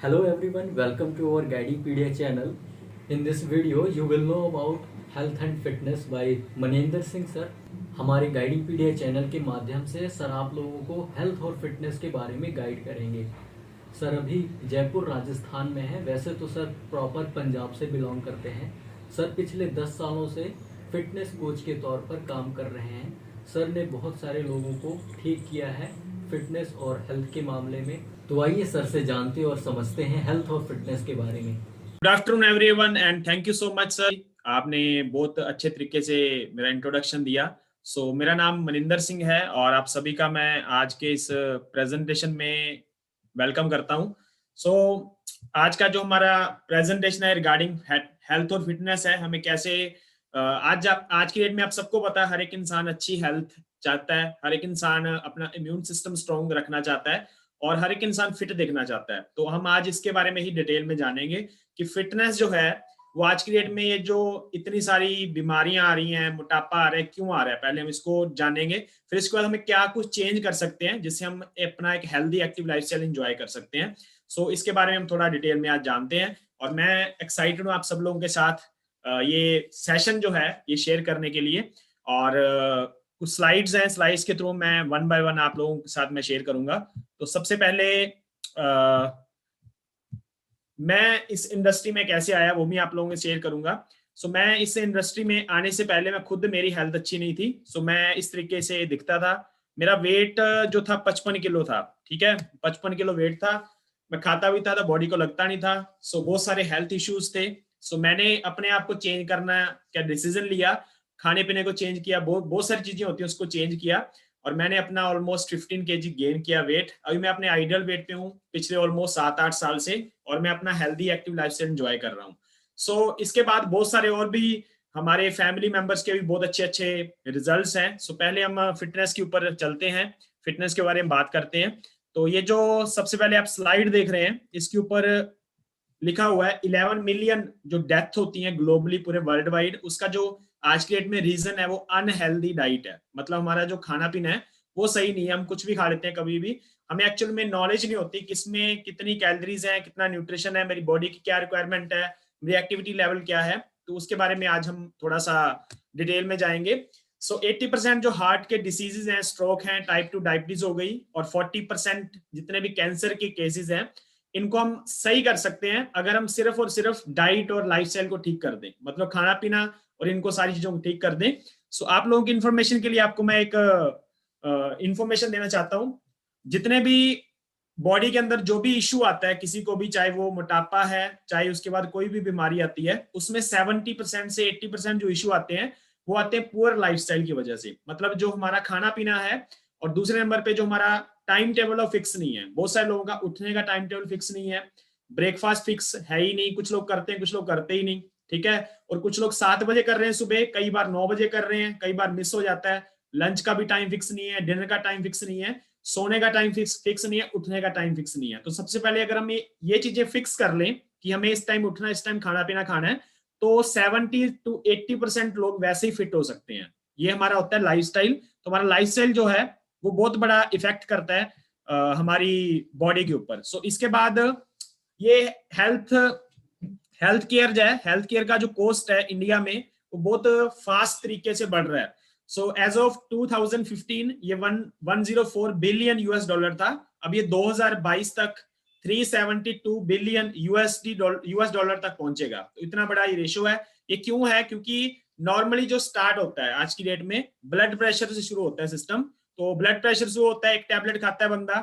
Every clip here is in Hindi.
Hello everyone, welcome to our Guidipedia channel. In this video, you will know about health and fitness by Maninder Singh sir. हमारे गाइडिंगपीडिया चैनल के माध्यम से सर आप लोगों को हेल्थ और फिटनेस के बारे में गाइड करेंगे। सर अभी जयपुर राजस्थान में है, वैसे तो सर प्रॉपर पंजाब से बिलोंग करते हैं। सर पिछले 10 सालों से फिटनेस कोच के तौर पर काम कर रहे हैं। सर ने बहुत सारे लोगों को ठीक किया है फिटनेस और हेल्थ के मामले में। तो आइए सर से जानते और समझते हैं हेल्थ और फिटनेस के बारे में। Good afternoon everyone and thank you so much sir. आपने बहुत अच्छे तरीके से मेरा इंट्रोडक्शन दिया। मेरा नाम मनिंदर सिंह है और आप सभी का मैं आज के इस प्रेजेंटेशन में वेलकम करता हूं। आज का जो हमारा प्रेजेंटेशन है रिगार्डिंग हेल्थ और फिटनेस है। हमें कैसे आज की डेट में आप सबको पता है, हर एक इंसान अच्छी हेल्थ चाहता है, हर एक इंसान अपना इम्यून सिस्टम स्ट्रॉन्ग रखना चाहता है और हर एक इंसान फिट देखना चाहता है। तो हम आज इसके बारे में ही डिटेल में जानेंगे कि फिटनेस जो है वो आज की डेट में ये जो इतनी सारी बीमारियां आ रही हैं, मोटापा आ रहा है, क्यों आ रहा है, पहले हम इसको जानेंगे। फिर इसके बाद हमें क्या कुछ चेंज कर सकते हैं जिससे हम अपना एक हेल्दी एक्टिव लाइफस्टाइल एंजॉय कर सकते हैं। इसके बारे में हम थोड़ा डिटेल में आज जानते हैं और मैं एक्साइटेड हूँ आप सब लोगों के साथ ये सेशन जो है ये शेयर करने के लिए। और कुछ स्लाइड्स हैं, स्लाइड्स के थ्रू मैं वन बाय वन आप लोगों के साथ मैं शेयर करूंगा। तो सबसे पहले मैं इस इंडस्ट्री में कैसे आया वो भी आप लोगों से शेयर करूंगा। मैं इस इंडस्ट्री में आने से पहले मैं खुद, मेरी हेल्थ अच्छी नहीं थी। मैं इस तरीके से दिखता था। मेरा वेट जो था 55 किलो था, ठीक है, 55 किलो वेट था। मैं खाता भी था तो बॉडी को लगता नहीं था। बहुत सारे हेल्थ इश्यूज थे। मैंने अपने आप को चेंज करना क्या डिसीजन लिया, खाने पीने को चेंज किया, बहुत सारी चीजें होती है उसको चेंज किया और मैंने अपना ऑलमोस्ट 15 केजी गेन किया वेट। अभी मैं अपने आइडियल वेट पे हूँ पिछले ऑलमोस्ट 7-8 साल से और मैं अपना हेल्दी एक्टिव लाइफस्टाइल एंजॉय कर रहा हूँ। इसके बाद बहुत सारे और भी हमारे फैमिली मेंबर्स के भी बहुत अच्छे अच्छे रिजल्ट्स हैं। पहले हम फिटनेस के ऊपर चलते हैं, फिटनेस के बारे में बात करते हैं। तो ये जो सबसे पहले आप स्लाइड देख रहे हैं इसके ऊपर लिखा हुआ है 11 मिलियन जो डेथ होती है ग्लोबली पूरे वर्ल्ड वाइड, उसका जो आज के डेट में रीजन है वो अनहेल्दी डाइट है। मतलब हमारा जो खाना पीना है वो सही नहीं है, हम कुछ भी खा लेते हैं कभी भी। हमें एक्चुअल में नॉलेज नहीं होती किसमें कितनी कैलोरीज है, कितना न्यूट्रिशन है, मेरी बॉडी की क्या रिक्वायरमेंट है, मेरी एक्टिविटी लेवल क्या है। तो उसके बारे में आज हम थोड़ा सा डिटेल में जाएंगे। 80% जो हार्ट के डिसीजेज हैं, स्ट्रोक हैं, टाइप 2 डायबिटीज हो गई, और 40% जितने भी कैंसर के केसेस हैं इनको हम सही कर सकते हैं अगर हम सिर्फ और सिर्फ डाइट और लाइफस्टाइल को ठीक कर दें, मतलब खाना पीना और इनको सारी चीजों को ठीक कर दें। आप लोगों की इंफॉर्मेशन के लिए आपको मैं एक इंफॉर्मेशन देना चाहता हूं। जितने भी बॉडी के अंदर जो भी इश्यू आता है किसी को भी, चाहे वो मोटापा है, चाहे उसके बाद कोई भी बीमारी आती है, उसमें 70% से 80% जो इश्यू आते हैं वो आते हैं पुअर लाइफस्टाइल की वजह से। मतलब जो हमारा खाना पीना है, और दूसरे नंबर पे जो हमारा टाइम टेबल फिक्स नहीं है। बहुत सारे लोगों का उठने का टाइम टेबल फिक्स नहीं है, ब्रेकफास्ट फिक्स है ही नहीं, कुछ लोग करते हैं कुछ लोग करते ही नहीं, ठीक है। और कुछ लोग 7 बजे कर रहे हैं सुबह, कई बार 9 बजे कर रहे हैं, कई बार मिस हो जाता है। लंच का भी टाइम फिक्स नहीं है, डिनर का टाइम फिक्स नहीं है, सोने का टाइम फिक्स नहीं है, उठने का टाइम फिक्स नहीं है। तो सबसे पहले अगर हम ये चीजें फिक्स कर लें कि हमें इस टाइम उठना, इस टाइम खाना पीना खाना है, तो 70 to 80% लोग वैसे ही फिट हो सकते हैं। ये हमारा होता है लाइफस्टाइल। तो हमारा लाइफस्टाइल जो है वो बहुत बड़ा इफेक्ट करता है हमारी बॉडी के ऊपर। इसके बाद ये हेल्थ हेल्थ केयर जो है, हेल्थ केयर का जो कॉस्ट है इंडिया में वो बहुत फास्ट तरीके से बढ़ रहा है। एज ऑफ 2015 ये 104 बिलियन यूएस डॉलर था। अब ये 2022 तक 372 बिलियन यूएस डॉलर तक पहुंचेगा। तो इतना बड़ा ये रेशो है। ये क्यों है? क्योंकि नॉर्मली जो स्टार्ट होता है आज की डेट में ब्लड प्रेशर से शुरू होता है सिस्टम। तो ब्लड प्रेशर शुरू होता है, एक टैबलेट खाता है बंदा,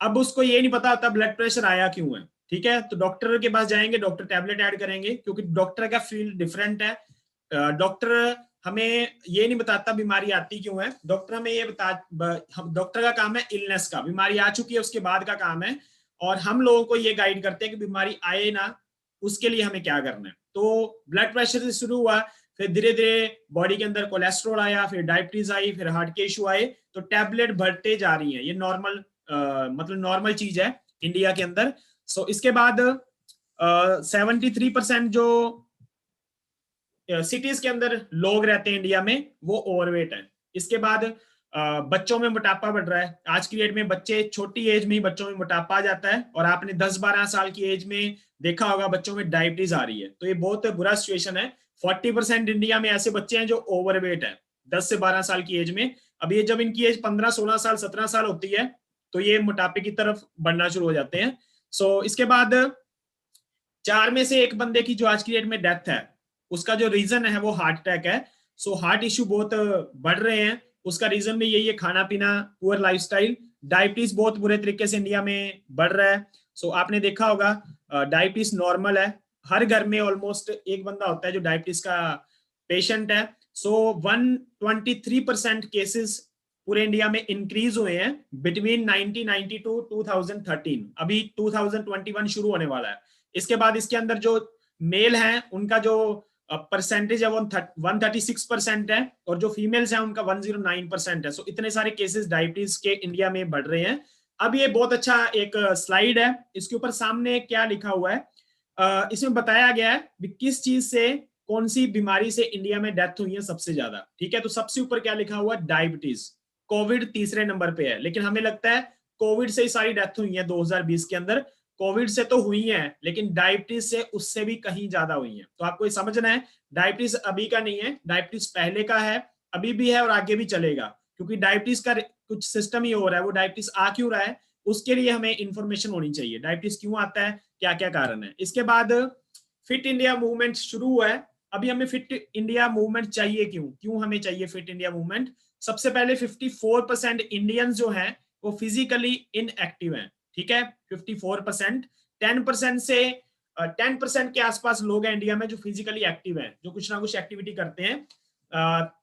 अब उसको ये नहीं पता होता ब्लड प्रेशर आया क्यों है, ठीक है। तो डॉक्टर के पास जाएंगे, डॉक्टर टैबलेट ऐड करेंगे, क्योंकि डॉक्टर का फील्ड डिफरेंट है। डॉक्टर हमें ये नहीं बताता बीमारी आती क्यों है, डॉक्टर हमें ये डॉक्टर का काम है इलनेस का, बीमारी आ चुकी है उसके बाद का काम है। और हम लोगों को ये गाइड करते हैं कि बीमारी आए ना, उसके लिए हमें क्या करना है। तो ब्लड प्रेशर से शुरू हुआ, फिर धीरे धीरे बॉडी के अंदर कोलेस्ट्रॉल आया, फिर डायबिटीज आई, फिर हार्ट के इशू आए। तो टैबलेट बढ़ते जा रही है, ये नॉर्मल मतलब नॉर्मल चीज है इंडिया के अंदर। इसके बाद 73% जो सिटीज के अंदर लोग रहते हैं इंडिया में वो ओवरवेट है। इसके बाद बच्चों में मोटापा बढ़ रहा है। आज की डेट में बच्चे छोटी एज में ही बच्चों में मोटापा आ जाता है, और आपने 10-12 साल की एज में देखा होगा बच्चों में डायबिटीज आ रही है। तो ये बहुत बुरा सिचुएशन है। 40% इंडिया में ऐसे बच्चे हैं जो ओवरवेट है 10 से 12 साल की एज में। अब ये जब इनकी एज 15-16 साल 17 साल होती है तो ये मोटापे की तरफ बढ़ना शुरू हो जाते हैं। सो इसके बाद 4 में से 1 बंदे की जो आज की डेट में डेथ है उसका जो रीजन है वो हार्ट अटैक है। सो हार्ट इश्यू बहुत बढ़ रहे हैं। उसका रीजन भी यही है, खाना पीना, पुअर लाइफस्टाइल। डायबिटीज बहुत बुरे तरीके से इंडिया में बढ़ रहा है। सो आपने देखा होगा डायबिटीज नॉर्मल है, हर घर में ऑलमोस्ट एक बंदा होता है जो डायबिटीज का पेशेंट है। सो 123% केसेस पूरे इंडिया में इंक्रीज हुए हैं बिटवीन 1990 टू 2013। अभी 2021 शुरू होने वाला है। इसके बाद इसके अंदर जो मेल हैं उनका जो परसेंटेज है वो 136% है, और जो फीमेल्स हैं उनका 109% है। सो इतने सारे केसेस डायबिटीज के इंडिया में बढ़ रहे हैं। अब ये बहुत अच्छा एक स्लाइड है, इसके ऊपर सामने क्या लिखा हुआ है, इसमें बताया गया है किस चीज से, कौन सी बीमारी से इंडिया में डेथ हुई है सबसे ज्यादा। ठीक है, तो सबसे ऊपर क्या लिखा हुआ है, डायबिटीज। कोविड तीसरे नंबर पे है, लेकिन हमें लगता है कोविड से ही सारी डेथ हुई है 2020 के अंदर। कोविड से तो हुई है, लेकिन डायबिटीज से उससे भी कहीं ज्यादा हुई है। तो आपको ये समझना है डायबिटीज अभी का नहीं है, डायबिटीज पहले का है, अभी भी है और आगे भी चलेगा। क्योंकि डायबिटीज का कुछ सिस्टम ही हो रहा है, वो डायबिटीज आ क्यों रहा है उसके लिए हमें इंफॉर्मेशन होनी चाहिए। डायबिटीज क्यों आता है, क्या क्या कारण है। इसके बाद फिट इंडिया मूवमेंट शुरू हुआ है। अभी हमें फिट इंडिया मूवमेंट चाहिए, क्यों हमें चाहिए फिट इंडिया मूवमेंट। सबसे पहले 54% इंडियंस जो हैं वो फिजिकली इनएक्टिव हैं। ठीक है, 54%। 10% से 10% के आसपास लोग हैं इंडिया में जो फिजिकली एक्टिव हैं, जो कुछ ना कुछ एक्टिविटी करते हैं।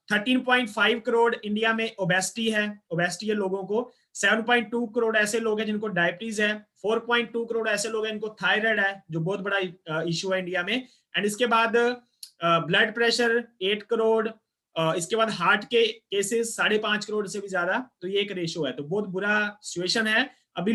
13.5 करोड़ इंडिया में ओबेसिटी है लोगों को। 7.2 करोड़ ऐसे लोग हैं जिनको डायबिटीज है। 4.2 करोड़ ऐसे लोग हैं जिनको थायराइड है, जो बहुत बड़ा इशू है इंडिया में। एंड इसके बाद ब्लड प्रेशर 8 करोड़, इसके बाद हार्ट के केसेस 5.5 करोड़ से भी ज्यादा। तो ये एक रेशो है, तो बहुत बुरा सिचुएशन है। अभी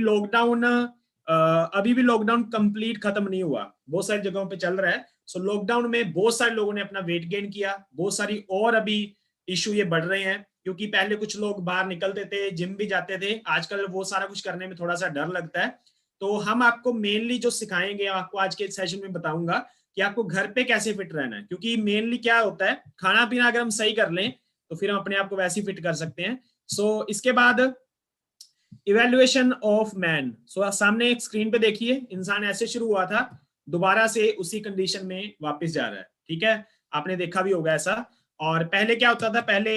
भी लॉकडाउन कंप्लीट खत्म नहीं हुआ, बहुत सारी जगहों पे चल रहा है। सो लॉकडाउन में बहुत सारे लोगों ने अपना वेट गेन किया, बहुत सारी और अभी इशू ये बढ़ रहे हैं। क्योंकि पहले कुछ लोग बाहर निकलते थे, जिम भी जाते थे, आजकल वो सारा कुछ करने में थोड़ा सा डर लगता है। तो हम आपको मेनली जो सिखाएंगे, आपको आज के सेशन में बताऊंगा कि आपको घर पे कैसे फिट रहना है। क्योंकि मेनली क्या होता है, खाना पीना अगर हम सही कर लें तो फिर हम अपने आप को वैसे ही फिट कर सकते हैं। सो इसके बाद इवेल्युएशन ऑफ मैन। सो सामने एक स्क्रीन पे देखिए, इंसान ऐसे शुरू हुआ था, दोबारा से उसी कंडीशन में वापस जा रहा है। ठीक है, आपने देखा भी होगा ऐसा। और पहले क्या होता था, पहले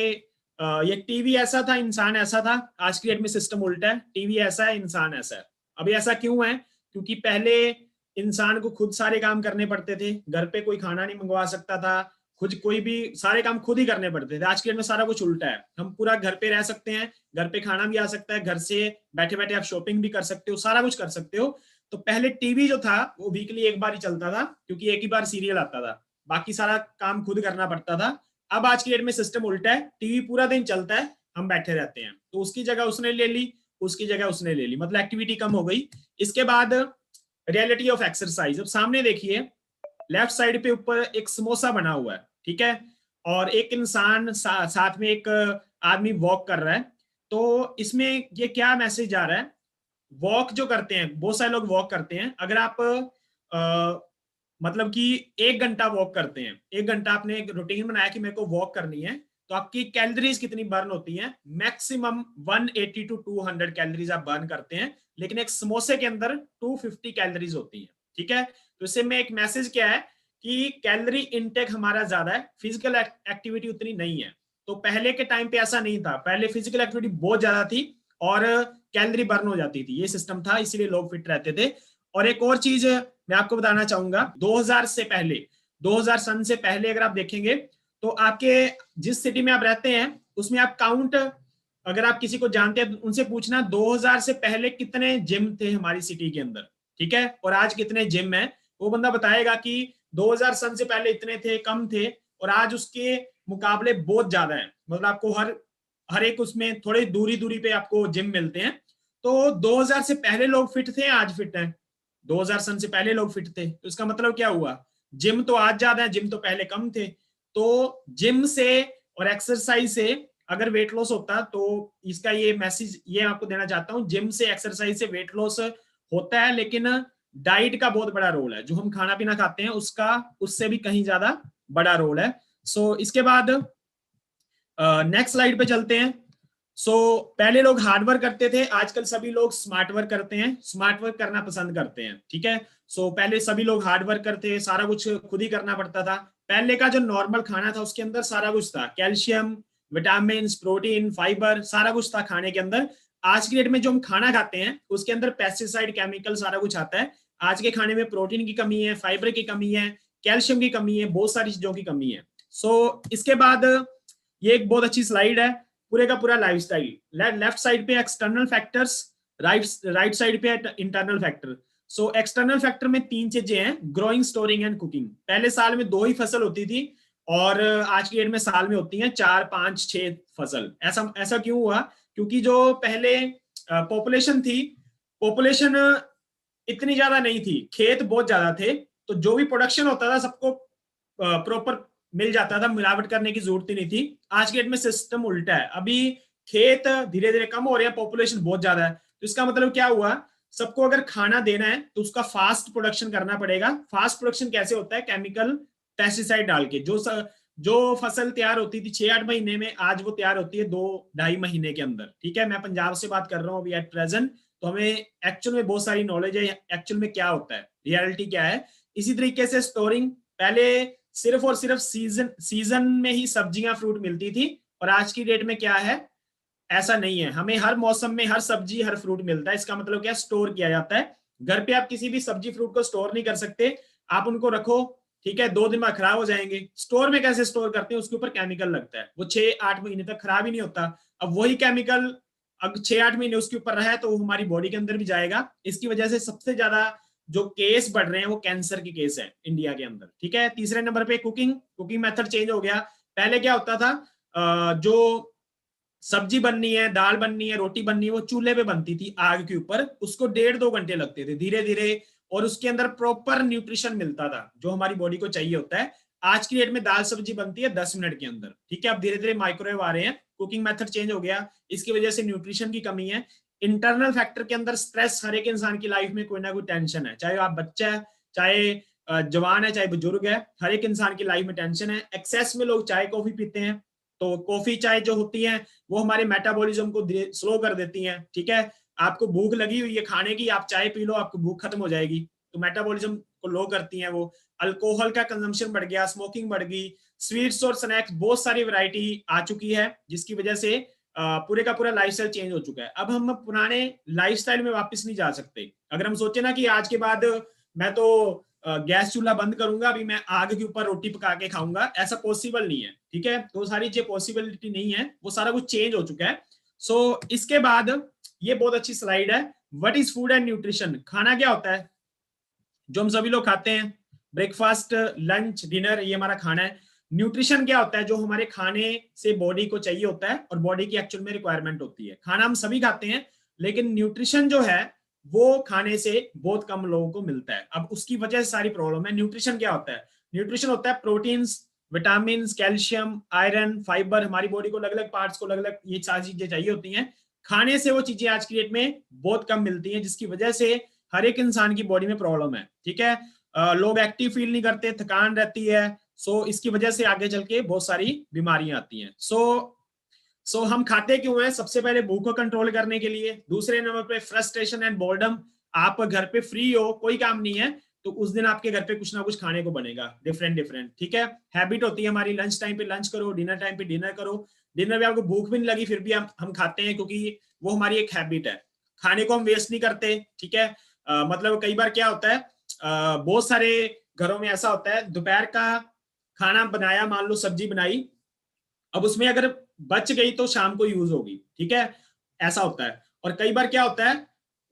ये टीवी ऐसा था, इंसान ऐसा था। आज की डेट में सिस्टम उल्टा है, टीवी ऐसा है, इंसान ऐसा है। अभी ऐसा क्यों है, क्योंकि पहले इंसान को खुद सारे काम करने पड़ते थे, घर पे कोई खाना नहीं मंगवा सकता था, खुद कोई भी सारे काम खुद ही करने पड़ते थे। आज की डेट में सारा कुछ उल्टा है, हम पूरा घर पे रह सकते हैं, घर पे खाना भी आ सकता है, घर से बैठे बैठे आप शॉपिंग भी कर सकते हो, सारा कुछ कर सकते हो। तो पहले टीवी जो था वो वीकली एक बार ही चलता था, क्योंकि एक ही बार सीरियल आता था, बाकी सारा काम खुद करना पड़ता था। अब आज की डेट में सिस्टम उल्टा है, टीवी पूरा दिन चलता है, हम बैठे रहते हैं। तो उसकी जगह उसने ले ली, उसकी जगह उसने ले ली, मतलब एक्टिविटी कम हो गई। इसके बाद रियलिटी ऑफ एक्सरसाइज। अब सामने देखिए, लेफ्ट साइड पे ऊपर एक समोसा बना हुआ है, ठीक है, और एक इंसान साथ में एक आदमी वॉक कर रहा है। तो इसमें ये क्या मैसेज आ रहा है, वॉक जो करते हैं, बहुत सारे लोग वॉक करते हैं, अगर आप मतलब कि 1 घंटा वॉक करते हैं, 1 घंटा आपने एक रूटीन बनाया कि मेरे को वॉक करनी है, तो आपकी कैलोरीज कितनी बर्न होती हैं, मैक्सिमम 180 टू 200 कैलोरीज आप बर्न करते हैं। लेकिन एक समोसे के अंदर 250 कैलोरीज होती है। ठीक है, तो इससे में एक मैसेज क्या है कि कैलोरी इनटेक हमारा ज्यादा है, फिजिकल एक्टिविटी उतनी नहीं है। तो पहले के टाइम पे ऐसा नहीं था, पहले फिजिकल एक्टिविटी बहुत ज्यादा थी और कैलोरी बर्न हो जाती थी, ये सिस्टम था, इसीलिए लोग फिट रहते थे। और एक और चीज मैं आपको बताना चाहूंगा, 2000 से पहले, 2000 सन से पहले अगर आप देखेंगे तो आपके जिस सिटी में आप रहते हैं उसमें आप काउंट, अगर आप किसी को जानते हैं उनसे पूछना 2000 से पहले कितने जिम थे हमारी सिटी के अंदर, ठीक है, और आज कितने जिम है, वो बंदा बताएगा कि 2000 सन से पहले इतने थे, कम थे, और आज उसके मुकाबले बहुत ज्यादा है। मतलब आपको हर एक उसमें थोड़ी दूरी पे आपको जिम मिलते हैं। तो 2000 से पहले लोग फिट थे, आज फिट हैं। 2000 सन से पहले लोग फिट थे, तो इसका मतलब क्या हुआ, जिम तो आज ज्यादा है, जिम तो पहले कम थे। तो जिम से और एक्सरसाइज से अगर वेट लॉस होता तो इसका ये मैसेज ये आपको देना चाहता हूँ, जिम से एक्सरसाइज से वेट लॉस होता है, लेकिन डाइट का बहुत बड़ा रोल है, जो हम खाना पीना खाते हैं उसका उससे भी कहीं ज्यादा बड़ा रोल है। सो इसके बाद नेक्स्ट स्लाइड पे चलते हैं। पहले लोग हार्ड वर्क करते थे, आजकल सभी लोग स्मार्ट वर्क करते हैं, स्मार्ट वर्क करना पसंद करते हैं, ठीक है। पहले सभी लोग हार्ड वर्क करते हैं, सारा कुछ खुद ही करना पड़ता था। पहले का जो नॉर्मल खाना था उसके अंदर सारा कुछ था, कैल्शियम, विटामिन, प्रोटीन, फाइबर, सारा कुछ था खाने के अंदर। आज की डेट में जो हम खाना खाते हैं उसके अंदर पेस्टिसाइड, केमिकल, सारा कुछ आता है। आज के खाने में प्रोटीन की कमी है, फाइबर की कमी है, कैल्शियम की कमी है, बहुत सारी चीजों की कमी है। इसके बाद ये एक बहुत अच्छी स्लाइड है, पूरे का पूरा लाइफस्टाइल। लेफ्ट साइड पे एक्सटर्नल फैक्टर्स, राइट साइड पे इंटरनल फैक्टर। एक्सटर्नल फैक्टर में 3 चीजें हैं, ग्रोइंग, स्टोरिंग एंड कुकिंग। पहले साल में 2 ही फसल होती थी और आज की डेट में साल में होती हैं 4, 5, 6 फसल। ऐसा ऐसा क्यों हुआ? क्योंकि जो पहले पॉपुलेशन थी, पॉपुलेशन इतनी ज्यादा नहीं थी, खेत बहुत ज्यादा थे, तो जो भी प्रोडक्शन होता था सबको प्रॉपर मिल जाता था, मिलावट करने की जरूरत ही नहीं थी। आज के डेट में सिस्टम उल्टा है, अभी खेत धीरे धीरे कम हो रहे हैं, पॉपुलेशन बहुत ज्यादा है। तो इसका मतलब क्या हुआ, सबको अगर खाना देना है तो उसका फास्ट प्रोडक्शन करना पड़ेगा। फास्ट प्रोडक्शन कैसे होता है? केमिकल, पेस्टिसाइड डाल के। जो फसल तैयार होती थी 6-8 महीने में, आज वो तैयार होती है 2-2.5 महीने के अंदर, ठीक है। मैं पंजाब से बात कर रहा हूँ अभी एट प्रेजेंट, तो हमें एक्चुअल में बहुत सारी नॉलेज है एक्चुअल में क्या होता है, रियलिटी क्या है। इसी तरीके से स्टोरिंग, पहले सिर्फ और सिर्फ सीजन में ही सब्जियां, फ्रूट मिलती थी, और आज की डेट में क्या है, ऐसा नहीं है, हमें हर मौसम में हर सब्जी, हर फ्रूट मिलता है। इसका मतलब क्या, स्टोर किया जाता है। घर पे आप किसी भी सब्जी फ्रूट को स्टोर नहीं कर सकते, आप उनको रखो, ठीक है, 2 दिन में खराब हो जाएंगे। स्टोर में कैसे स्टोर करते हैं, उसके ऊपर केमिकल लगता है, वो 6-8 महीने तक खराब ही नहीं होता। अब वही केमिकल अगर 6-8 महीने उसके ऊपर रहा है तो वो हमारी बॉडी के अंदर भी जाएगा। इसकी वजह से सबसे ज्यादा जो केस बढ़ रहे हैं वो कैंसर के केस है इंडिया के अंदर, ठीक है। तीसरे नंबर पे कुकिंग, कुकिंग मेथड चेंज हो गया। पहले क्या होता था, जो सब्जी बननी है, दाल बननी है, रोटी बननी है, वो चूल्हे पे बनती थी आग के ऊपर, उसको 1.5-2 घंटे लगते थे धीरे धीरे, और उसके अंदर प्रॉपर न्यूट्रिशन मिलता था जो हमारी बॉडी को चाहिए होता है। आज की डेट में दाल सब्जी बनती है 10 मिनट के अंदर, ठीक है। अब धीरे धीरे माइक्रोवेव आ रहे हैं, कुकिंग मेथड चेंज हो गया, इसकी वजह से न्यूट्रिशन की कमी है। इंटरनल फैक्टर के अंदर स्ट्रेस, हर एक इंसान की लाइफ में कोई ना कोई टेंशन है, चाहे आप बच्चा है, चाहे जवान है, चाहे बुजुर्ग है, हर एक इंसान की लाइफ में टेंशन है। एक्सेस में लोग चाय कॉफी पीते हैं, तो कॉफी चाय जो होती है वो हमारे मेटाबॉलिज्म को स्लो कर देती हैं, ठीक है। आपको भूख लगी हुई है खाने की, आप चाय पी लो, आपको भूख खत्म हो जाएगी, तो मेटाबॉलिज्म को लो करती हैं वो। अल्कोहल का कंजम्पशन बढ़ गया, स्मोकिंग बढ़ गई, स्वीट्स और स्नैक्स, बहुत सारी वैरायटी आ चुकी है, जिसकी वजह से पूरे का पूरा लाइफस्टाइल चेंज हो चुका है। अब हम पुराने लाइफस्टाइल में वापस नहीं जा सकते। अगर हम सोचे ना कि आज के बाद मैं तो गैस चूल्हा बंद करूंगा, अभी मैं आग के ऊपर रोटी पका के खाऊंगा, ऐसा पॉसिबल नहीं है, ठीक है। तो सारी चीजें पॉसिबिलिटी नहीं है, वो सारा कुछ चेंज हो चुका है। इसके बाद ये बहुत अच्छी स्लाइड है, what is food and nutrition. खाना क्या होता है, जो हम सभी लोग खाते हैं, ब्रेकफास्ट, लंच, डिनर, ये हमारा खाना है। न्यूट्रिशन क्या होता है, जो हमारे खाने से बॉडी को चाहिए होता है और बॉडी की एक्चुअल में रिक्वायरमेंट होती है। खाना हम सभी खाते हैं, लेकिन न्यूट्रिशन जो है वो खाने से बहुत कम लोगों को मिलता है। अब उसकी वजह से सारी प्रॉब्लम है। न्यूट्रिशन क्या होता है? न्यूट्रिशन होता है proteins, vitamin, calcium, iron, fibre, हमारी बॉडी को अलग अलग पार्ट्स को अलग अलग ये सारी चीजें चाहिए होती हैं। खाने से वो चीजें आज की डेट में बहुत कम मिलती हैं, जिसकी वजह से हर एक इंसान की बॉडी में प्रॉब्लम है, ठीक है। लोग एक्टिव फील नहीं करते, थकान रहती है। इसकी वजह से आगे चल के बहुत सारी बीमारियां आती हैं। हम खाते क्यों हैं? सबसे पहले भूख को कंट्रोल करने के लिए, दूसरे नंबर पे फ्रस्ट्रेशन एंड बोर्डम। आप घर पे फ्री हो, कोई काम नहीं है, तो उस दिन आपके घर पे कुछ ना कुछ खाने को बनेगा, डिफरेंट डिफरेंट, ठीक है। हैबिट होती है हमारी, लंच टाइम पे लंच करो, डिनर टाइम पे डिनर करो। डिनर में आपको भूख भी नहीं लगी फिर भी हम खाते हैं, क्योंकि वो हमारी एक हैबिट है। खाने को हम वेस्ट नहीं करते, ठीक है। मतलब कई बार क्या होता है, बहुत सारे घरों में ऐसा होता है, दोपहर का खाना बनाया, मान लो सब्जी बनाई, अब उसमें अगर बच गई तो शाम को यूज होगी, ठीक है, ऐसा होता है। और कई बार क्या होता है,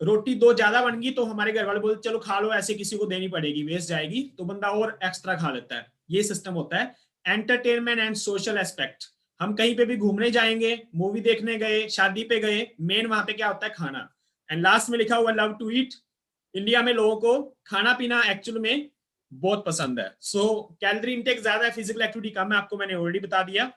रोटी 2 ज्यादा बन गई तो हमारे घर वाले बोलते चलो खा लो, ऐसे किसी को देनी पड़ेगी, वेस्ट जाएगी, तो बंदा और एक्स्ट्रा खा लेता है। ये सिस्टम होता है। एंटरटेनमेंट एंड सोशल एस्पेक्ट, हम कहीं पे भी घूमने जाएंगे, मूवी देखने गए, शादी पे गए, मेन वहां पे क्या होता है, खाना। एंड लास्ट में लिखा हुआ लव टू ईट। इंडिया में लोगों को खाना पीना एक्चुअल में बहुत पसंद है। कैलोरी इंटेक ज्यादा है, फिजिकल एक्टिविटी कम है, आपको मैंने ऑलरेडी बता दिया।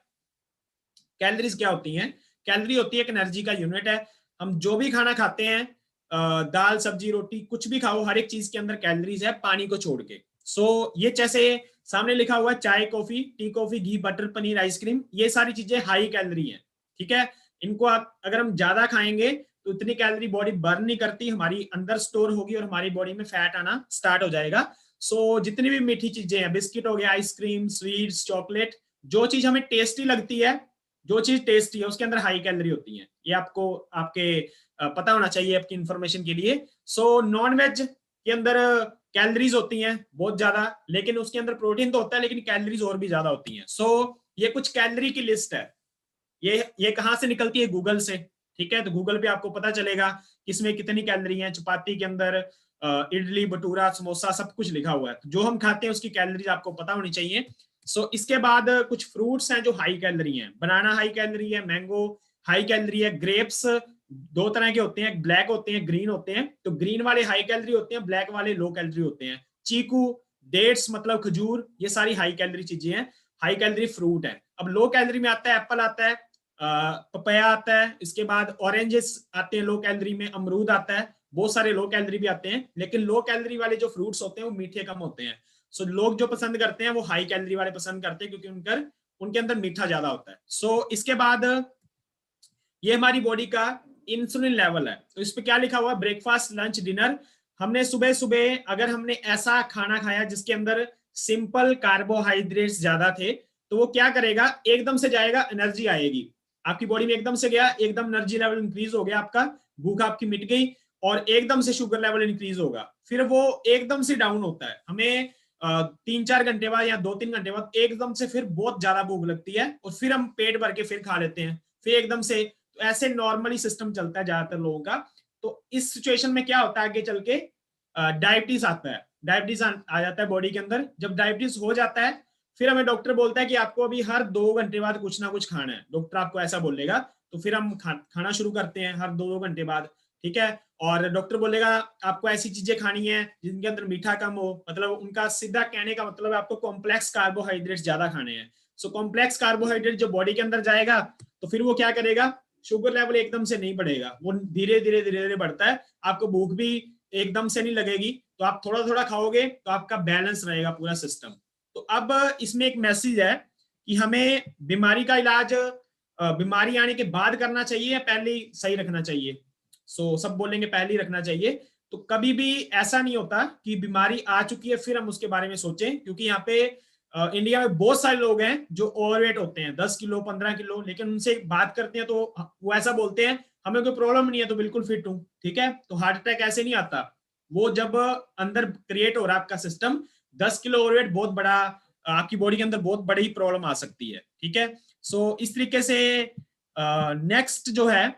कैलोरीज क्या होती हैं? कैलोरी होती है एक एनर्जी का यूनिट है। हम जो भी खाना खाते हैं, दाल सब्जी रोटी कुछ भी खाओ, हर एक चीज के अंदर कैलोरीज है पानी को छोड़ के। सो ये जैसे सामने लिखा हुआ है चाय कॉफी, टी कॉफी, घी बटर पनीर आइसक्रीम, ये सारी चीजें हाई कैलोरी हैं, ठीक है। इनको अगर हम ज्यादा खाएंगे तो इतनी कैलोरी बॉडी बर्न नहीं करती, हमारी अंदर स्टोर होगी और हमारी बॉडी में फैट आना स्टार्ट हो जाएगा। सो जितनी भी मीठी चीजें हैं, बिस्किट हो गया, आइसक्रीम, स्वीट्स, चॉकलेट, जो चीज हमें टेस्टी लगती है, जो चीज टेस्टी है उसके अंदर हाई कैलोरी होती है। ये आपको आपके पता होना चाहिए आपकी इंफॉर्मेशन के लिए। सो नॉन वेज के अंदर कैलोरीज होती हैं बहुत ज्यादा, लेकिन उसके अंदर प्रोटीन तो होता है लेकिन कैलोरीज और भी ज्यादा होती हैं। सो ये कुछ कैलोरी की लिस्ट है। ये कहाँ से निकलती है? गूगल से, ठीक है। तो गूगल पे आपको पता चलेगा किसमें कितनी कैलोरी है। चपाती के अंदर इडली भटूरा समोसा सब कुछ लिखा हुआ है। तो जो हम खाते हैं उसकी कैलोरीज आपको पता होनी चाहिए। सो इसके बाद कुछ फ्रूट्स हैं जो हाई कैलोरी हैं। बनाना हाई कैलोरी है, मैंगो हाई कैलोरी है, ग्रेप्स दो तरह के होते हैं, ब्लैक होते हैं, ग्रीन होते हैं। तो ग्रीन वाले हाई कैलोरी होते हैं, ब्लैक वाले लो कैलोरी होते हैं। चीकू, डेट्स मतलब खजूर, ये सारी हाई कैलोरी चीजें हैं, हाई कैलोरी फ्रूट है। अब लो कैलोरी में आता है एप्पल आता है, पपाया आता है, इसके बाद ऑरेंजेस आते हैं लो कैलोरी में, अमरूद आता है, बहुत सारे लो कैलोरी भी आते हैं। लेकिन लो कैलोरी वाले जो फ्रूट्स होते हैं वो मीठे कम होते हैं। सो लोग जो पसंद करते हैं वो हाई कैलोरी वाले पसंद करते हैं क्योंकि उनके अंदर मीठा ज्यादा होता है। सो इसके बाद ये हमारी बॉडी का इंसुलिन लेवल है। तो इस पे क्या लिखा हुआ? Breakfast lunch dinner. हमने सुबह सुबह अगर हमने ऐसा खाना खाया जिसके अंदर सिंपल कार्बोहाइड्रेट्स ज्यादा थे, तो वो क्या करेगा? एकदम से जाएगा, एनर्जी आएगी आपकी बॉडी में, एकदम से गया, एकदम एनर्जी लेवल इंक्रीज हो गया आपका, भूख आपकी मिट गई, और एकदम से शुगर लेवल इंक्रीज होगा। फिर वो एकदम से डाउन होता है। हमें 3-4 घंटे बाद या 2-3 घंटे बाद एकदम से फिर बहुत ज्यादा भूख लगती है और फिर हम पेट भर के फिर खा लेते हैं, फिर एकदम से। तो ऐसे नॉर्मली सिस्टम चलता है ज्यादातर लोगों का। तो इस सिचुएशन में क्या होता है आगे चल के? डायबिटीज आता है, डायबिटीज आ जाता है बॉडी के अंदर। जब डायबिटीज हो जाता है फिर हमें डॉक्टर बोलता है कि आपको अभी हर 2 घंटे बाद कुछ ना कुछ खाना है, डॉक्टर आपको ऐसा बोलेगा। तो फिर हम खाना शुरू करते हैं हर 2-2 घंटे बाद, ठीक है। और डॉक्टर बोलेगा आपको ऐसी चीजें खानी है जिनके अंदर मीठा कम हो, मतलब उनका सीधा कहने का मतलब है आपको कॉम्प्लेक्स कार्बोहाइड्रेट ज्यादा खाने हैं। सो कॉम्प्लेक्स कार्बोहाइड्रेट जो बॉडी के अंदर जाएगा तो फिर वो क्या करेगा? शुगर लेवल एकदम से नहीं बढ़ेगा, वो धीरे धीरे धीरे धीरे बढ़ता है। आपको भूख भी एकदम से नहीं लगेगी, तो आप थोड़ा थोड़ा खाओगे तो आपका बैलेंस रहेगा पूरा सिस्टम। तो अब इसमें एक मैसेज है कि हमें बीमारी का इलाज बीमारी आने के बाद करना चाहिए या पहले ही सही रखना चाहिए। सो सब बोलेंगे पहले ही रखना चाहिए। तो कभी भी ऐसा नहीं होता कि बीमारी आ चुकी है फिर हम उसके बारे में सोचें, क्योंकि यहाँ पे इंडिया में बहुत सारे लोग हैं जो ओवरवेट होते हैं, 10 किलो 15 किलो, लेकिन उनसे बात करते हैं तो वो ऐसा बोलते हैं हमें कोई प्रॉब्लम नहीं है, तो बिल्कुल फिट हूं, ठीक है। तो हार्ट अटैक ऐसे नहीं आता, वो जब अंदर क्रिएट हो रहा है आपका सिस्टम। 10 किलो ओवरवेट बहुत बड़ा, आपकी बॉडी के अंदर बहुत बड़ी प्रॉब्लम आ सकती है, ठीक है। सो इस तरीके से नेक्स्ट जो है,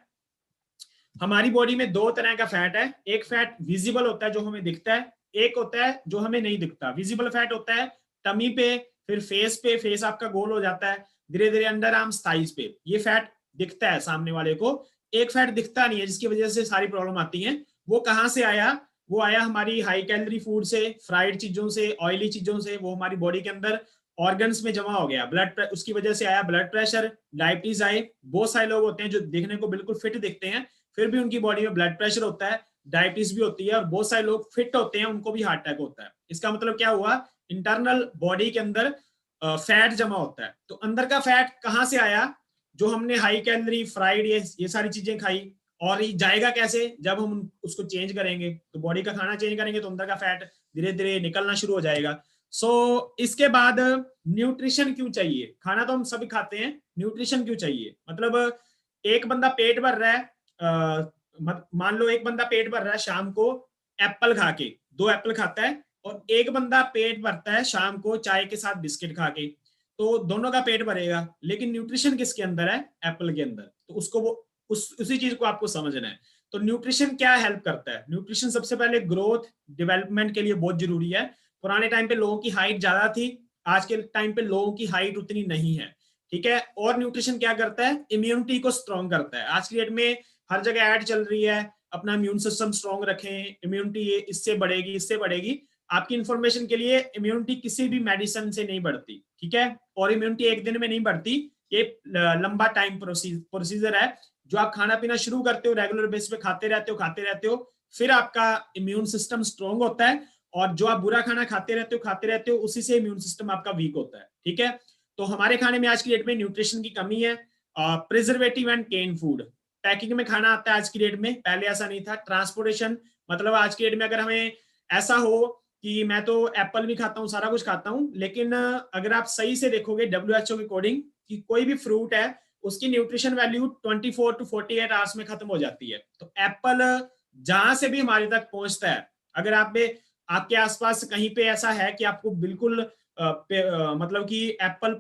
हमारी बॉडी में 2 तरह का फैट है। एक फैट विजिबल होता है जो हमें दिखता है, एक होता है जो हमें नहीं दिखता। विजिबल फैट होता है टमी पे, फिर फेस पे, फेस आपका गोल हो जाता है, धीरे धीरे अंडर आर्म्स थाइज पे, ये फैट दिखता है सामने वाले को। एक फैट दिखता नहीं है जिसकी वजह से सारी प्रॉब्लम आती है। वो कहाँ से आया? वो आया हमारी हाई कैलोरी फूड से, फ्राइड चीजों से, ऑयली चीजों से। वो हमारी बॉडी के अंदर ऑर्गन्स में जमा हो गया, उसकी वजह से आया ब्लड प्रेशर, डायबिटीज आए। बहुत सारे लोग होते हैं जो देखने को बिल्कुल फिट दिखते हैं, फिर भी उनकी बॉडी में ब्लड प्रेशर होता है, डायबिटीज भी होती है, और बहुत सारे लोग फिट होते हैं उनको भी हार्ट अटैक होता है। इसका मतलब क्या हुआ? इंटरनल बॉडी के अंदर फैट जमा होता है। तो अंदर का फैट कहाँ से आया? जो हमने हाई कैलोरी फ्राइड ये सारी चीजें खाई। और ये जाएगा कैसे? जब हम उसको चेंज करेंगे, तो बॉडी का खाना चेंज करेंगे तो अंदर का फैट धीरे धीरे निकलना शुरू हो जाएगा। सो इसके बाद न्यूट्रिशन क्यों चाहिए? खाना तो हम सभी खाते हैं, न्यूट्रिशन क्यों चाहिए? मतलब एक बंदा पेट भर रहा है, मान लो एक बंदा पेट भर रहा है शाम को एप्पल खा के, 2 एप्पल खाता है, और एक बंदा पेट भरता है शाम को चाय के साथ बिस्किट खा के, तो दोनों का पेट भरेगा, लेकिन न्यूट्रिशन किसके अंदर है? एप्पल के अंदर। तो उसको वो उसी चीज को आपको समझना है। तो न्यूट्रिशन क्या हेल्प करता है? न्यूट्रिशन सबसे पहले ग्रोथ डेवलपमेंट के लिए बहुत जरूरी है। पुराने टाइम पे लोगों की हाइट ज्यादा थी, आज के टाइम पे लोगों की हाइट उतनी नहीं है, ठीक है। और न्यूट्रिशन क्या करता है? इम्यूनिटी को स्ट्रॉन्ग करता है। आज की डेट में हर जगह ऐड चल रही है, अपना इम्यून सिस्टम स्ट्रॉन्ग रखें, इम्यूनिटी इससे बढ़ेगी, इससे बढ़ेगी। आपकी इंफॉर्मेशन के लिए इम्यूनिटी किसी भी मेडिसिन से नहीं बढ़ती, ठीक है। और इम्यूनिटी एक दिन में नहीं बढ़ती, ये लंबा टाइम प्रोसीजर है जो आप खाना पीना शुरू करते हो, रेगुलर बेसिस पे खाते रहते हो, फिर आपका इम्यून सिस्टम स्ट्रांग होता है, और जो आप बुरा खाना खाते रहते हो उसी से इम्यून सिस्टम आपका वीक होता है। ठीक है, तो हमारे खाने में आज की डेट में न्यूट्रिशन की कमी है। Preservative and can food, packing में खाना आता है आज की डेट में, पहले ऐसा नहीं था। ट्रांसपोर्टेशन, मतलब आज की डेट में अगर हमें ऐसा हो कि मैं तो एप्पल भी खाता हूँ, सारा कुछ खाता हूँ, लेकिन अगर आप सही से देखोगे WHO के अकॉर्डिंग कि कोई भी फ्रूट है उसकी न्यूट्रिशन वैल्यू 24 to 48 आवर्स में खत्म हो जाती है। तो एप्पल जहां से भी हमारे तक पहुंचता है, अगर आपके आसपास कहीं पे ऐसा है कि आपको बिल्कुल मतलब कि एप्पल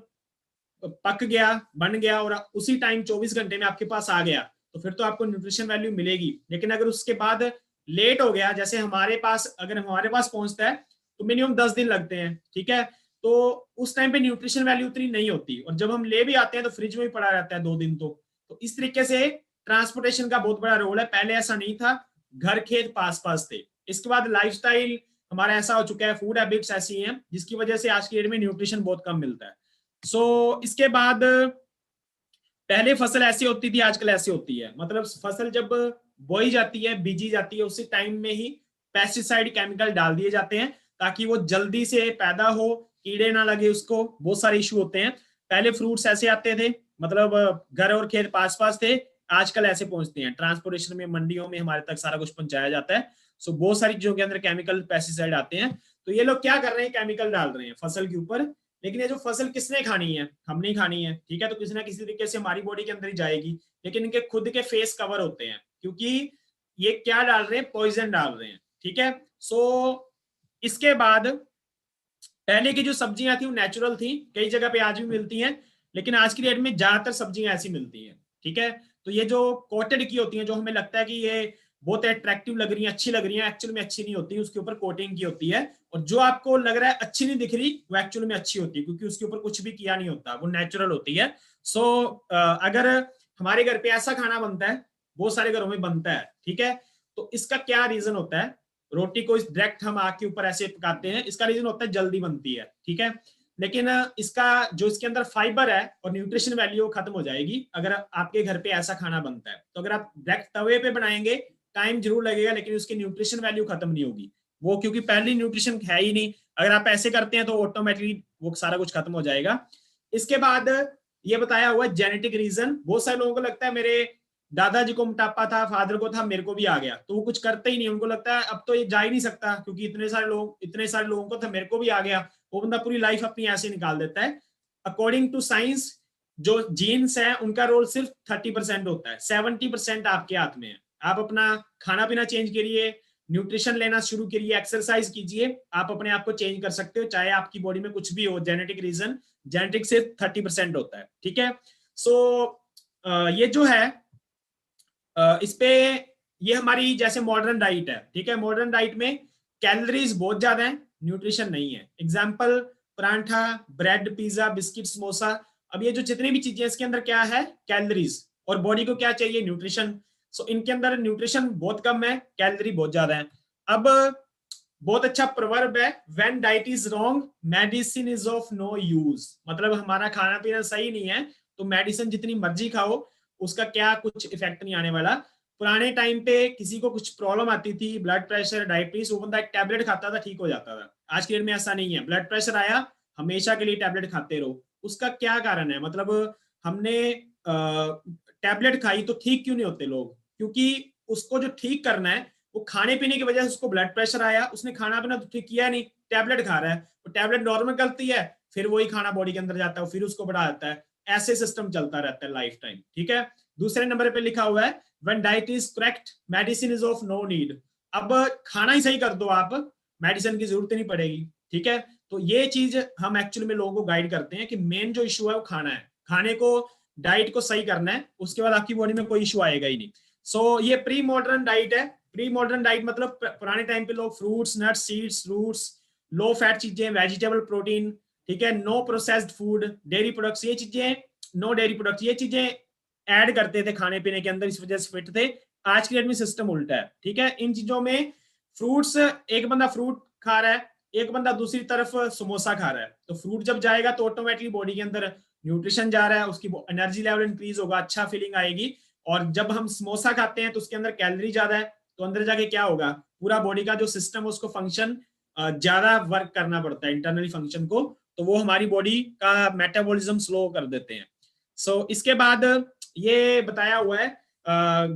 पक गया, बन गया और उसी टाइम 24 घंटे में आपके पास आ गया, तो फिर तो आपको न्यूट्रिशन वैल्यू मिलेगी। लेकिन अगर उसके बाद लेट हो गया, जैसे अगर हमारे पास पहुंचता है तो मिनिमम 10 दिन लगते हैं, ठीक है, तो उस टाइम पे न्यूट्रिशन वैल्यू उतनी नहीं होती, और जब हम ले भी आते हैं तो फ्रिज में भी पड़ा रहता है 2 दिन। तो इस तरीके से ट्रांसपोर्टेशन का बहुत बड़ा रोल है। पहले ऐसा नहीं था, घर खेत पास पास थे। इसके बाद लाइफस्टाइल हमारा ऐसा हो चुका है, फूड हैबिट्स ऐसी हैं जिसकी वजह से आज की डेट में न्यूट्रिशन बहुत कम मिलता है। इसके बाद पहले फसल ऐसी होती थी, आजकल ऐसी होती है, मतलब फसल जब बोई जाती है, बीजी जाती है, उसी टाइम में ही पेस्टिसाइड केमिकल डाल दिए जाते हैं ताकि वो जल्दी से पैदा हो, कीड़े ना लगे उसको, बहुत सारे इशू होते हैं। पहले फ्रूट्स ऐसे आते थे, मतलब घर और खेत पास पास थे, आजकल ऐसे पहुंचते हैं ट्रांसपोर्टेशन में, मंडियों में हमारे तक सारा कुछ पहुंचाया जाता है। बहुत सारी चीजों के अंदर केमिकल पेस्टिसाइड आते हैं। तो ये लोग क्या कर रहे हैं, केमिकल डाल रहे हैं फसल के ऊपर, लेकिन ये जो फसल किसने खानी है, हमने ही खानी है, ठीक है, तो किसी ना किसी तरीके से हमारी बॉडी के अंदर ही जाएगी। लेकिन इनके खुद के फेस कवर होते हैं, क्योंकि ये क्या डाल रहे हैं, पॉइजन डाल रहे हैं, ठीक है। इसके बाद पहले की जो सब्जियां थी वो नेचुरल थी, कई जगह पे आज भी मिलती हैं, लेकिन आज की डेट में ज्यादातर सब्जियां ऐसी मिलती हैं, ठीक है। तो ये जो कोटेड की होती हैं, जो हमें लगता है कि ये बहुत अट्रैक्टिव लग रही है, अच्छी लग रही है, एक्चुअल में अच्छी नहीं होती, उसके ऊपर कोटिंग की होती है। और जो आपको लग रहा है अच्छी नहीं दिख रही, वो एक्चुअल में अच्छी होती है, क्योंकि उसके ऊपर कुछ भी किया नहीं होता, वो नेचुरल होती है। अगर हमारे घर पे ऐसा खाना बनता है, बहुत सारे घरों में बनता है, ठीक है, तो इसका क्या रीजन होता है, रोटी को डायरेक्ट हम आग के ऊपर ऐसे पकाते हैं, इसका रीजन होता है जल्दी बनती है, ठीक है। लेकिन इसका जो इसके अंदर फाइबर है और न्यूट्रिशन वैल्यू खत्म हो जाएगी अगर आपके घर पे ऐसा खाना बनता है। तो अगर आप डायरेक्ट तवे पे बनाएंगे, टाइम जरूर लगेगा, लेकिन उसकी न्यूट्रिशन वैल्यू खत्म नहीं होगी, वो क्योंकि पहली न्यूट्रिशन है ही नहीं। अगर आप ऐसे करते हैं तो ऑटोमेटिकली वो सारा कुछ खत्म हो जाएगा। इसके बाद ये बताया हुआ जेनेटिक रीजन, बहुत सारे लोगों को लगता है मेरे दादाजी को मोटापा था, फादर को था, मेरे को भी आ गया, तो वो कुछ करते ही नहीं, उनको लगता है अब तो ये जा ही नहीं सकता, क्योंकि इतने सारे लोगों को था, मेरे को भी आ गया। वो बंदा पूरी लाइफ अपनी ऐसे निकाल देता है। अकॉर्डिंग टू साइंस जो जीन्स है उनका रोल सिर्फ 30% होता है, 70% आपके हाथ में है। आप अपना खाना पीना चेंज करिए, न्यूट्रिशन लेना शुरू करिए, एक्सरसाइज कीजिए, आप अपने आप को चेंज कर सकते हो, चाहे आपकी बॉडी में कुछ भी हो। जेनेटिक रीजन, जेनेटिक से 30% होता है, ठीक है। ये जो है इस पे ये हमारी जैसे मॉडर्न डाइट है, ठीक है, मॉडर्न डाइट में कैलोरीज बहुत ज्यादा है, न्यूट्रिशन नहीं है। एग्जांपल परांठा, ब्रेड, पिज्जा, बिस्किट, समोसा, अब ये जो जितनी भी चीजें इसके अंदर क्या है, कैलोरीज, और बॉडी को क्या चाहिए, न्यूट्रिशन। इनके अंदर न्यूट्रिशन बहुत कम है, कैलोरी बहुत ज्यादा है। अब बहुत अच्छा प्रवर्ब है, when diet is wrong medicine is of no use, मतलब हमारा खाना पीना सही नहीं है तो मेडिसिन जितनी मर्जी खाओ उसका क्या कुछ इफेक्ट नहीं आने वाला। पुराने टाइम पे किसी को कुछ प्रॉब्लम आती थी, ब्लड प्रेशर, डायबिटीज, वो बंदा एक टैबलेट खाता था, ठीक हो जाता था। आज की डेट में ऐसा नहीं है, ब्लड प्रेशर आया हमेशा के लिए टैबलेट खाते रहो। उसका क्या कारण है, मतलब हमने टैबलेट खाई तो ठीक क्यों नहीं होते लोग, क्योंकि उसको जो ठीक करना है वो खाने पीने की वजह से उसको ब्लड प्रेशर आया, उसने खाना पीना तो ठीक किया नहीं, टैबलेट खा रहा है, तो टैबलेट नॉर्मल करती है, फिर वही खाना बॉडी के अंदर जाता है, फिर उसको बढ़ा जाता है। ऐसे सिस्टम चलता रहता है लाइफ टाइम, ठीक है। दूसरे नंबर पे लिखा हुआ है when diet is correct medicine is of no need, अब खाना ही सही कर दो आप, मेडिसिन की जरूरत नहीं पड़ेगी, ठीक है। तो ये चीज हम एक्चुअली में लोगों को गाइड करते हैं कि मेन जो इशू है वो खाना है, खाने को, डाइट को सही करना है, उसके बाद आपकी बॉडी में कोई इशू आएगा ही नहीं। ये प्री मॉडर्न डाइट है। प्री मॉडर्न डाइट मतलब पुराने टाइम पे लोग fruits, nuts, seeds, roots, low fat चीजें, वेजिटेबल, प्रोटीन, ठीक है, no processed food, dairy products, ये चीजें, नो डेयरी प्रोडक्ट्स, ये चीजें ऐड करते थे खाने पीने के अंदर, इस वजह से फिट थे। आज की डेट में सिस्टम उल्टा है, ठीक है। इन चीजों में फ्रूट्स, एक बंदा फ्रूट खा रहा है, एक बंदा दूसरी तरफ समोसा खा रहा है, तो फ्रूट जब जाएगा तो ऑटोमेटिकली बॉडी के अंदर न्यूट्रिशन जा रहा है, उसकी एनर्जी लेवल इंक्रीज होगा, अच्छा फीलिंग आएगी। और जब हम समोसा खाते हैं तो उसके अंदर कैलोरी ज्यादा है, तो अंदर जाके क्या होगा, पूरा बॉडी का जो सिस्टम है उसको फंक्शन ज्यादा वर्क करना पड़ता है, इंटरनली फंक्शन को, तो वो हमारी बॉडी का मेटाबॉलिज्म स्लो कर देते हैं। सो इसके बाद ये बताया हुआ है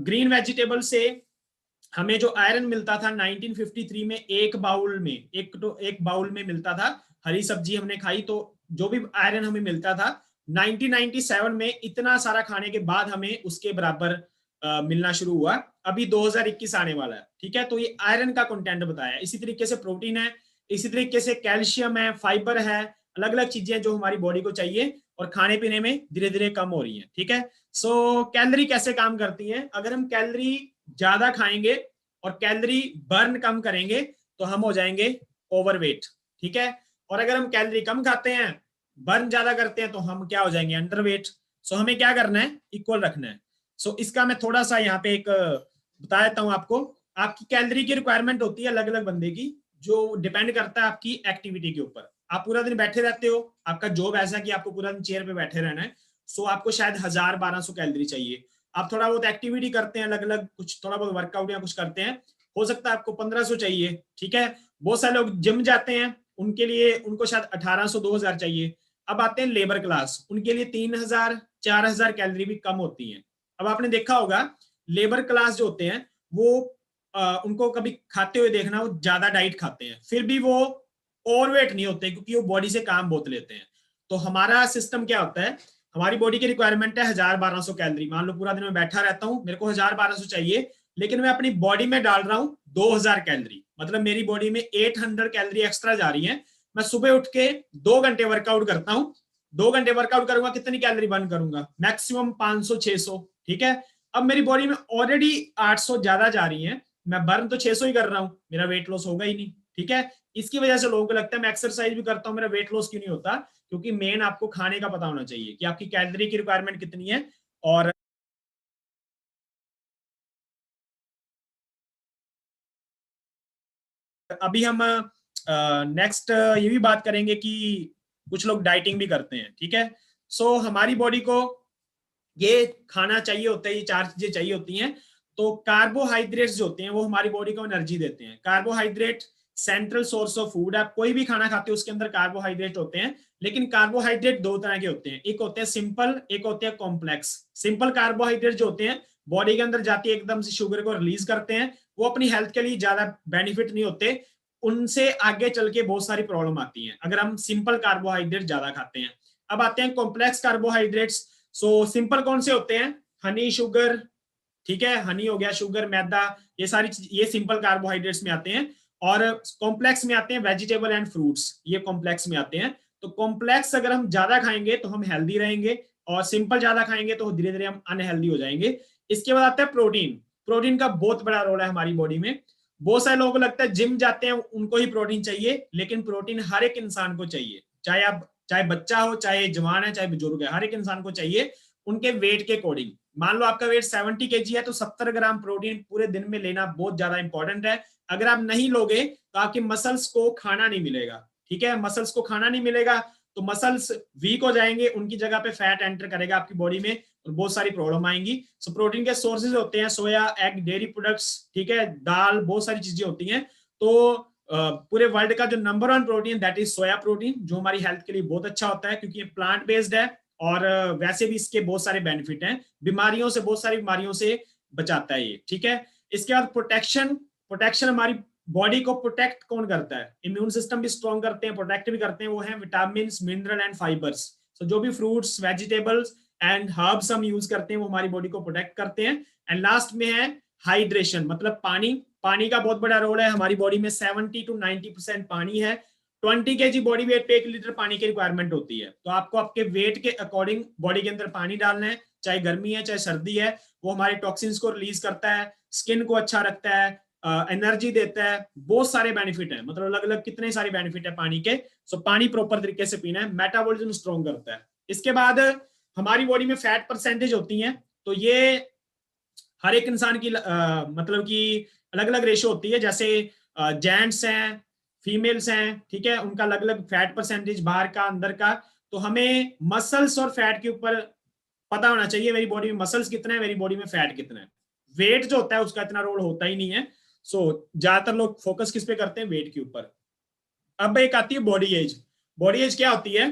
ग्रीन वेजिटेबल से हमें जो आयरन मिलता था 1953 में, एक बाउल में मिलता था, हरी सब्जी हमने खाई तो जो भी आयरन हमें मिलता था, 1997 में इतना सारा खाने के बाद हमें उसके बराबर मिलना शुरू हुआ। अभी 2021 आने वाला है, ठीक है। तो ये आयरन का कंटेंट बताया, इसी तरीके से प्रोटीन है, इसी तरीके से कैल्शियम है, फाइबर है, अलग अलग चीजें जो हमारी बॉडी को चाहिए और खाने पीने में धीरे धीरे कम हो रही है, ठीक है। सो कैलोरी कैसे काम करती है, अगर हम कैलोरी ज्यादा खाएंगे और कैलोरी बर्न कम करेंगे तो हम हो जाएंगे ओवरवेट, ठीक है। और अगर हम कैलोरी कम खाते हैं, बर्न ज्यादा करते हैं, तो हम क्या हो जाएंगे, अंडरवेट। सो हमें क्या करना है, इक्वल रखना है। सो इसका मैं थोड़ा सा यहाँ पे एक बता देता हूँ आपको। आपकी कैलोरी की रिक्वायरमेंट होती है अलग अलग बंदे की, जो डिपेंड करता है आपकी एक्टिविटी के ऊपर। आप पूरा दिन बैठे रहते हो, आपका जॉब ऐसा कि आपको पूरा दिन चेयर पे बैठे रहना है, सो आपको शायद 1000-1200 कैलोरी चाहिए। आप थोड़ा बहुत एक्टिविटी करते हैं, अलग अलग कुछ थोड़ा बहुत वर्कआउट या कुछ करते हैं, हो सकता है आपको 1500 चाहिए, ठीक है। बहुत सारे लोग जिम जाते हैं, उनके लिए उनको शायद 1800-2000 चाहिए। अब आते हैं लेबर क्लास, उनके लिए 3000-4000 कैलोरी भी कम होती है। अब आपने देखा होगा लेबर क्लास जो होते हैं वो उनको कभी खाते हुए देखना, वो ज्यादा डाइट खाते हैं, फिर भी वो ओवरवेट नहीं होते, क्योंकि वो बॉडी से काम बहुत लेते हैं। तो हमारा सिस्टम क्या होता है, हमारी बॉडी की रिक्वायरमेंट है 1000-1200 कैलोरी। मान लो पूरा दिन मैं बैठा रहता हूँ, मेरे को 1000-1200 चाहिए, लेकिन मैं अपनी बॉडी में डाल रहा हूँ 2000 कैलोरी, मतलब मेरी बॉडी में 800 कैलोरी एक्स्ट्रा जा रही है। मैं सुबह उठ के 2 घंटे वर्कआउट करता हूँ, 2 घंटे वर्कआउट करूंगा, कितनी कैलोरी बर्न करूंगा, मैक्सिमम 500-600, ठीक है। अब मेरी बॉडी में ऑलरेडी 800 ज्यादा जा रही है, मैं बर्न तो 600 ही कर रहा हूं, मेरा वेट लॉस होगा ही नहीं, ठीक है। इसकी वजह से लोगों को लगता है मैं एक्सरसाइज भी करता हूं, मेरा वेट लॉस क्यों नहीं होता, क्योंकि मेन आपको खाने का पता होना चाहिए कि आपकी कैलोरी की रिक्वायरमेंट कितनी है। और अभी हम नेक्स्ट ये भी बात करेंगे कि कुछ लोग डाइटिंग भी करते हैं, ठीक है। सो हमारी बॉडी को ये खाना चाहिए होता है, ये 4 चीजें चाहिए होती हैं। तो कार्बोहाइड्रेट्स जो होते हैं वो हमारी बॉडी को एनर्जी देते हैं। Carbohydrate central source of food, आप कोई भी खाना खाते हो उसके अंदर कार्बोहाइड्रेट होते हैं, लेकिन कार्बोहाइड्रेट 2 तरह के होते हैं, एक होते हैं सिंपल, एक होते हैं कॉम्प्लेक्स। सिंपल कार्बोहाइड्रेट जो होते हैं बॉडी के अंदर जाती है, एकदम से शुगर को रिलीज करते हैं, वो अपनी हेल्थ के लिए ज्यादा बेनिफिट नहीं होते, उनसे आगे चल के बहुत सारी प्रॉब्लम आती है अगर हम सिंपल कार्बोहाइड्रेट ज्यादा खाते हैं। अब आते हैं कॉम्प्लेक्स कार्बोहाइड्रेट्स। सो सिंपल कौन से होते हैं, हनी, शुगर, ठीक है, हनी हो गया, शुगर, मैदा, ये सारी ये सिंपल कार्बोहाइड्रेट्स में आते हैं। और कॉम्प्लेक्स में आते हैं वेजिटेबल एंड फ्रूट्स, ये कॉम्प्लेक्स में आते हैं। तो कॉम्प्लेक्स अगर हम ज्यादा खाएंगे तो हम हेल्दी रहेंगे, और सिंपल ज्यादा खाएंगे तो धीरे धीरे हम अनहेल्दी हो जाएंगे। इसके बाद आता है प्रोटीन। प्रोटीन का बहुत बड़ा रोल है हमारी बॉडी में। बहुत सारे लोगों को लगता है जिम जाते हैं उनको ही प्रोटीन चाहिए, लेकिन प्रोटीन हर एक इंसान को चाहिए, चाहे बच्चा हो, चाहे जवान है, चाहे बुजुर्ग है, हर एक इंसान को चाहिए उनके वेट के अकॉर्डिंग। मान लो आपका वेट 70 kg है तो 70 ग्राम प्रोटीन पूरे दिन में लेना बहुत ज्यादा इंपॉर्टेंट है। अगर आप नहीं लोगे तो आपकी मसल्स को खाना नहीं मिलेगा, ठीक है। मसल्स को खाना नहीं मिलेगा तो मसल्स वीक हो जाएंगे, उनकी जगह पे फैट एंटर करेगा आपकी बॉडी में और बहुत सारी प्रॉब्लम आएंगी। सो प्रोटीन के सोर्सेज होते हैं सोया, एग, डेयरी प्रोडक्ट्स, ठीक है, दाल, बहुत सारी चीजें होती हैं। तो पूरे वर्ल्ड का जो number 1 protein that is soya protein, जो हमारी हेल्थ के लिए बहुत अच्छा होता है, क्योंकि ये प्लांट बेस्ड है और वैसे भी इसके बहुत सारे बेनिफिट हैं, बीमारियों से, बहुत सारी बीमारियों से बचाता है ये, ठीक है। इसके बाद प्रोटेक्शन। प्रोटेक्शन हमारी बॉडी को प्रोटेक्ट कौन करता है, इम्यून सिस्टम भी स्ट्रॉन्ग करते हैं, प्रोटेक्ट भी करते हैं, वो है विटामिन, मिनरल एंड फाइबर्स। सो जो भी फ्रूट्स, वेजिटेबल्स एंड हर्ब्स हम यूज करते हैं वो हमारी बॉडी को प्रोटेक्ट करते हैं। एंड लास्ट में है हाइड्रेशन, मतलब पानी। पानी का बहुत बड़ा रोल है, हमारी बॉडी में 70-90% पानी है। 20 kg बॉडी वेट पे 1 लीटर पानी की रिक्वायरमेंट होती है। तो आपको आपके वेट के अकॉर्डिंग बॉडी के अंदर पानी डालना है, चाहे गर्मी है चाहे सर्दी है। वो हमारे टॉक्सिन्स को रिलीज करता है, स्किन को अच्छा रखता है, एनर्जी देता है, बहुत सारे बेनिफिट है, मतलब अलग अलग कितने सारे बेनिफिट है पानी के। सो पानी प्रॉपर तरीके से पीना है, मेटाबॉलिज्म स्ट्रॉन्ग करता है। इसके बाद हमारी बॉडी में फैट परसेंटेज होती है, तो ये हर एक इंसान की मतलब कि अलग अलग रेशो होती है। जैसे जेंट्स हैं फीमेल्स हैं, ठीक है, उनका अलग अलग फैट परसेंटेज बाहर का अंदर का। तो हमें मसल्स और फैट के ऊपर पता होना चाहिए, मेरी बॉडी में मसल्स कितना है, मेरी बॉडी में फैट कितना है। वेट जो होता है उसका इतना रोल होता ही नहीं है। सो ज्यादातर लोग फोकस किस पे करते हैं, वेट के ऊपर। अब एक आती है बॉडी एज। बॉडी एज क्या होती है,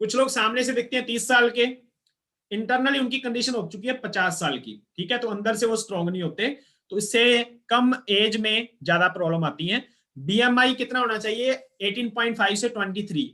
कुछ लोग सामने से दिखते हैं 30 साल के, इंटरनली उनकी कंडीशन हो चुकी है 50 साल की, ठीक है, तो अंदर से वो स्ट्रॉन्ग नहीं होते। तो इससे कम एज में ज्यादा प्रॉब्लम आती है। बीएमआई कितना होना चाहिए, 18.5 से 23,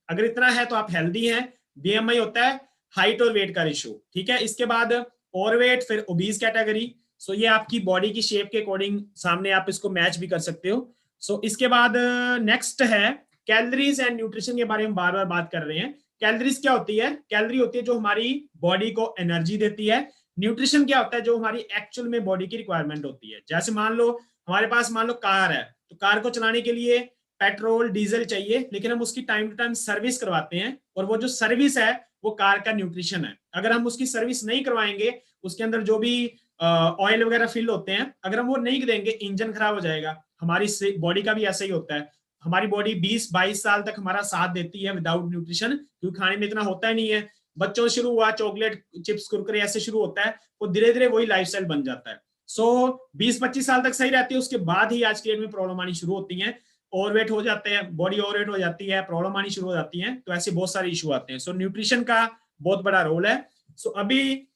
अगर इतना है तो आप हेल्दी हैं। बीएमआई होता है हाइट और वेट का रेशियो, ठीक है। इसके बाद ओवरवेट, फिर ओबीज कैटेगरी। सो ये आपकी बॉडी की शेप के अकॉर्डिंग सामने आप इसको मैच भी कर सकते हो। सो इसके बाद नेक्स्ट है कैलोरीज एंड न्यूट्रिशन के बारे में बार बार बात कर रहे हैं। कैलोरीज क्या होती है, कैलोरी होती है जो हमारी बॉडी को एनर्जी देती है। न्यूट्रिशन क्या होता है, जो हमारी एक्चुअल में बॉडी की रिक्वायरमेंट होती है। जैसे मान लो हमारे पास, मान लो कार है, तो कार को चलाने के लिए पेट्रोल डीजल चाहिए, लेकिन हम उसकी टाइम टू टाइम सर्विस करवाते हैं, और वो जो सर्विस है वो कार का न्यूट्रिशन है। अगर हम उसकी सर्विस नहीं करवाएंगे, उसके अंदर जो भी ऑयल वगैरह फिल होते हैं, अगर हम वो नहीं देंगे, इंजन खराब हो जाएगा। हमारी बॉडी का भी ऐसा ही होता है। हमारी बॉडी 20-22 साल तक हमारा साथ देती है विदाउट न्यूट्रिशन, क्योंकि खाने में इतना होता ही नहीं है। बच्चों से शुरू हुआ, चॉकलेट चिप्स कुरकुरे ऐसे शुरू होता है, वो धीरे धीरे वही लाइफस्टाइल बन जाता है। सो 20-25 साल तक सही रहती है, उसके बाद ही आज के डेट में प्रॉब्लम आनी शुरू होती है। ओवरवेट हो जाते हैं, बॉडी ओवरवेट हो जाती है, प्रॉब्लम आनी शुरू हो जाती है। तो ऐसे बहुत सारे इशू आते हैं। सो न्यूट्रिशन का बहुत बड़ा रोल है। सो अभी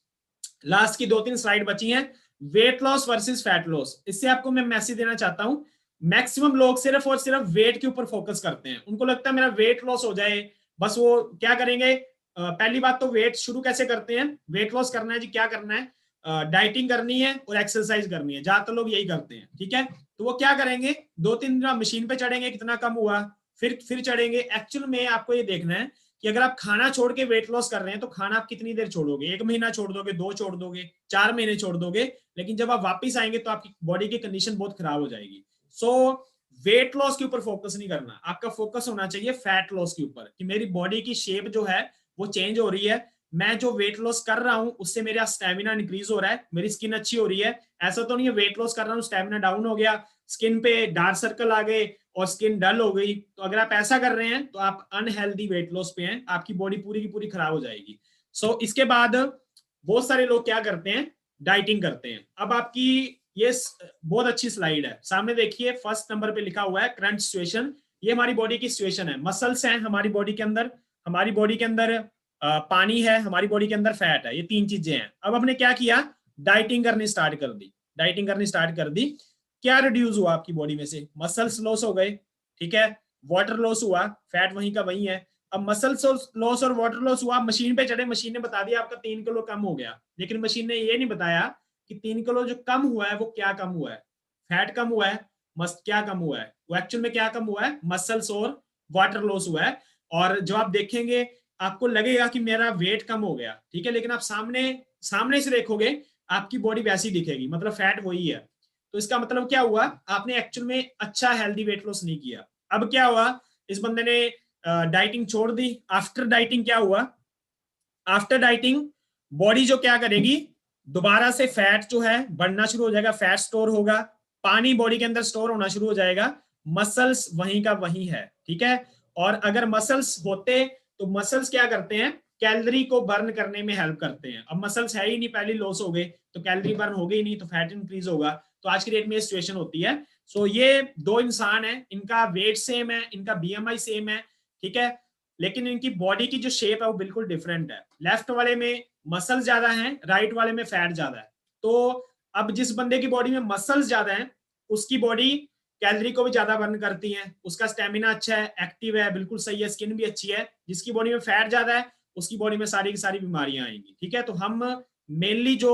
लास्ट की 2-3 स्लाइड बची हैं, weight loss versus fat loss. इससे आपको मैं मैसेज देना चाहता हूं, मैक्सिमम लोग सिर्फ और सिर्फ वेट के ऊपर फोकस करते हैं। उनको लगता है मेरा वेट लॉस हो जाए, बस वो क्या करेंगे, पहली बात तो वेट शुरू कैसे करते हैं, वेट लॉस करना है जी, क्या करना है, डाइटिंग करनी है और एक्सरसाइज करनी है। ज्यादातर लोग यही करते हैं, ठीक है। तो वो क्या करेंगे, 2-3 दिन मशीन पे चढ़ेंगे, कितना कम हुआ, फिर चढ़ेंगे। एक्चुअल में आपको ये देखना है कि अगर आप खाना छोड़ के वेट लॉस कर रहे हैं, तो खाना आप कितनी देर छोड़ोगे, 1 महीना छोड़ दोगे, 2 छोड़ दोगे, 4 महीने छोड़ दोगे, लेकिन जब आप वापिस आएंगे तो आपकी बॉडी की कंडीशन बहुत खराब हो जाएगी। सो वेट लॉस के ऊपर फोकस नहीं करना, आपका फोकस होना चाहिए फैट लॉस के ऊपर, कि मेरी बॉडी की शेप जो है वो चेंज हो रही है, मैं जो वेट लॉस कर रहा हूं उससे मेरा स्टेमिना इंक्रीज हो रहा है, मेरी स्किन अच्छी हो रही है। ऐसा तो नहीं है वेट लॉस कर रहा हूं, स्टेमिना डाउन हो गया, स्किन पे डार्क सर्कल आ गए और स्किन डल हो गई। तो अगर आप ऐसा कर रहे हैं तो आप अनहेल्दी वेट लॉस पे हैं, आपकी बॉडी पूरी की पूरी खराब हो जाएगी। सो इसके बाद बहुत सारे लोग क्या करते हैं, डाइटिंग करते हैं। अब आपकी ये बहुत अच्छी स्लाइड है, सामने देखिए, फर्स्ट नंबर पे लिखा हुआ है करंट सिचुएशन। ये हमारी बॉडी की सिचुएशन है, मसल्स हैं हमारी बॉडी के अंदर, हमारी बॉडी के अंदर पानी है, हमारी बॉडी के अंदर फैट है, ये 3 चीजें हैं। अब हमने क्या किया, डाइटिंग करनी स्टार्ट कर दी, डाइटिंग करनी स्टार्ट कर दी। क्या रिड्यूस हुआ आपकी बॉडी में से, मसल्स लॉस हो गए, ठीक है, वाटर लॉस हुआ, फैट वहीं का वहीं है। अब मसल्स लॉस और वाटर लॉस हुआ, मशीन पे चढ़े, मशीन ने बता दिया आपका 3 किलो कम हो गया, लेकिन मशीन ने ये नहीं बताया कि 3 किलो जो कम हुआ है वो क्या कम हुआ है, फैट कम हुआ है, मस्त क्या कम हुआ है, वो एक्चुअल में क्या कम हुआ है, मसल्स और वाटर लॉस हुआ है। और जो आप देखेंगे आपको लगेगा कि मेरा वेट कम हो गया, ठीक है, लेकिन आप सामने से देखोगे आपकी बॉडी वैसी दिखेगी, मतलब फैट वही है। तो इसका मतलब क्या हुआ, आपने एक्चुअल में अच्छा हेल्दी वेट लॉस नहीं किया। अब क्या हुआ, इस बंदे ने डाइटिंग छोड़ दी। आफ्टर डाइटिंग क्या हुआ, आफ्टर डाइटिंग बॉडी जो क्या करेगी, दोबारा से फैट जो है बढ़ना शुरू हो जाएगा, फैट स्टोर होगा, पानी बॉडी के अंदर स्टोर होना शुरू हो जाएगा, मसल्स वहीं का वहीं है, ठीक है। और अगर मसल्स होते तो मसल्स क्या करते हैं, कैलोरी को बर्न करने में हेल्प करते हैं। अब मसल्स है ही नहीं, पहले लॉस हो गए तो कैलोरी बर्न हो गई नहीं, तो फैट इंक्रीज होगा। तो आज की डेट में ये सिचुएशन होती है। सो ये 2 इंसान है, इनका वेट सेम है, इनका बीएमआई सेम है, ठीक है, लेकिन इनकी बॉडी की जो शेप है वो बिल्कुल डिफरेंट है। लेफ्ट वाले में मसल ज्यादा है, राइट वाले में फैट ज्यादा है। तो अब जिस बंदे की बॉडी में मसल्स ज्यादा है, उसकी बॉडी कैलोरी को भी ज्यादा बर्न करती है, उसका स्टेमिना अच्छा है, एक्टिव है, बिल्कुल सही है, स्किन भी अच्छी है। जिसकी बॉडी में फैट ज्यादा है, उसकी बॉडी में सारी की सारी बीमारियां आएंगी, ठीक है। तो हम मेनली जो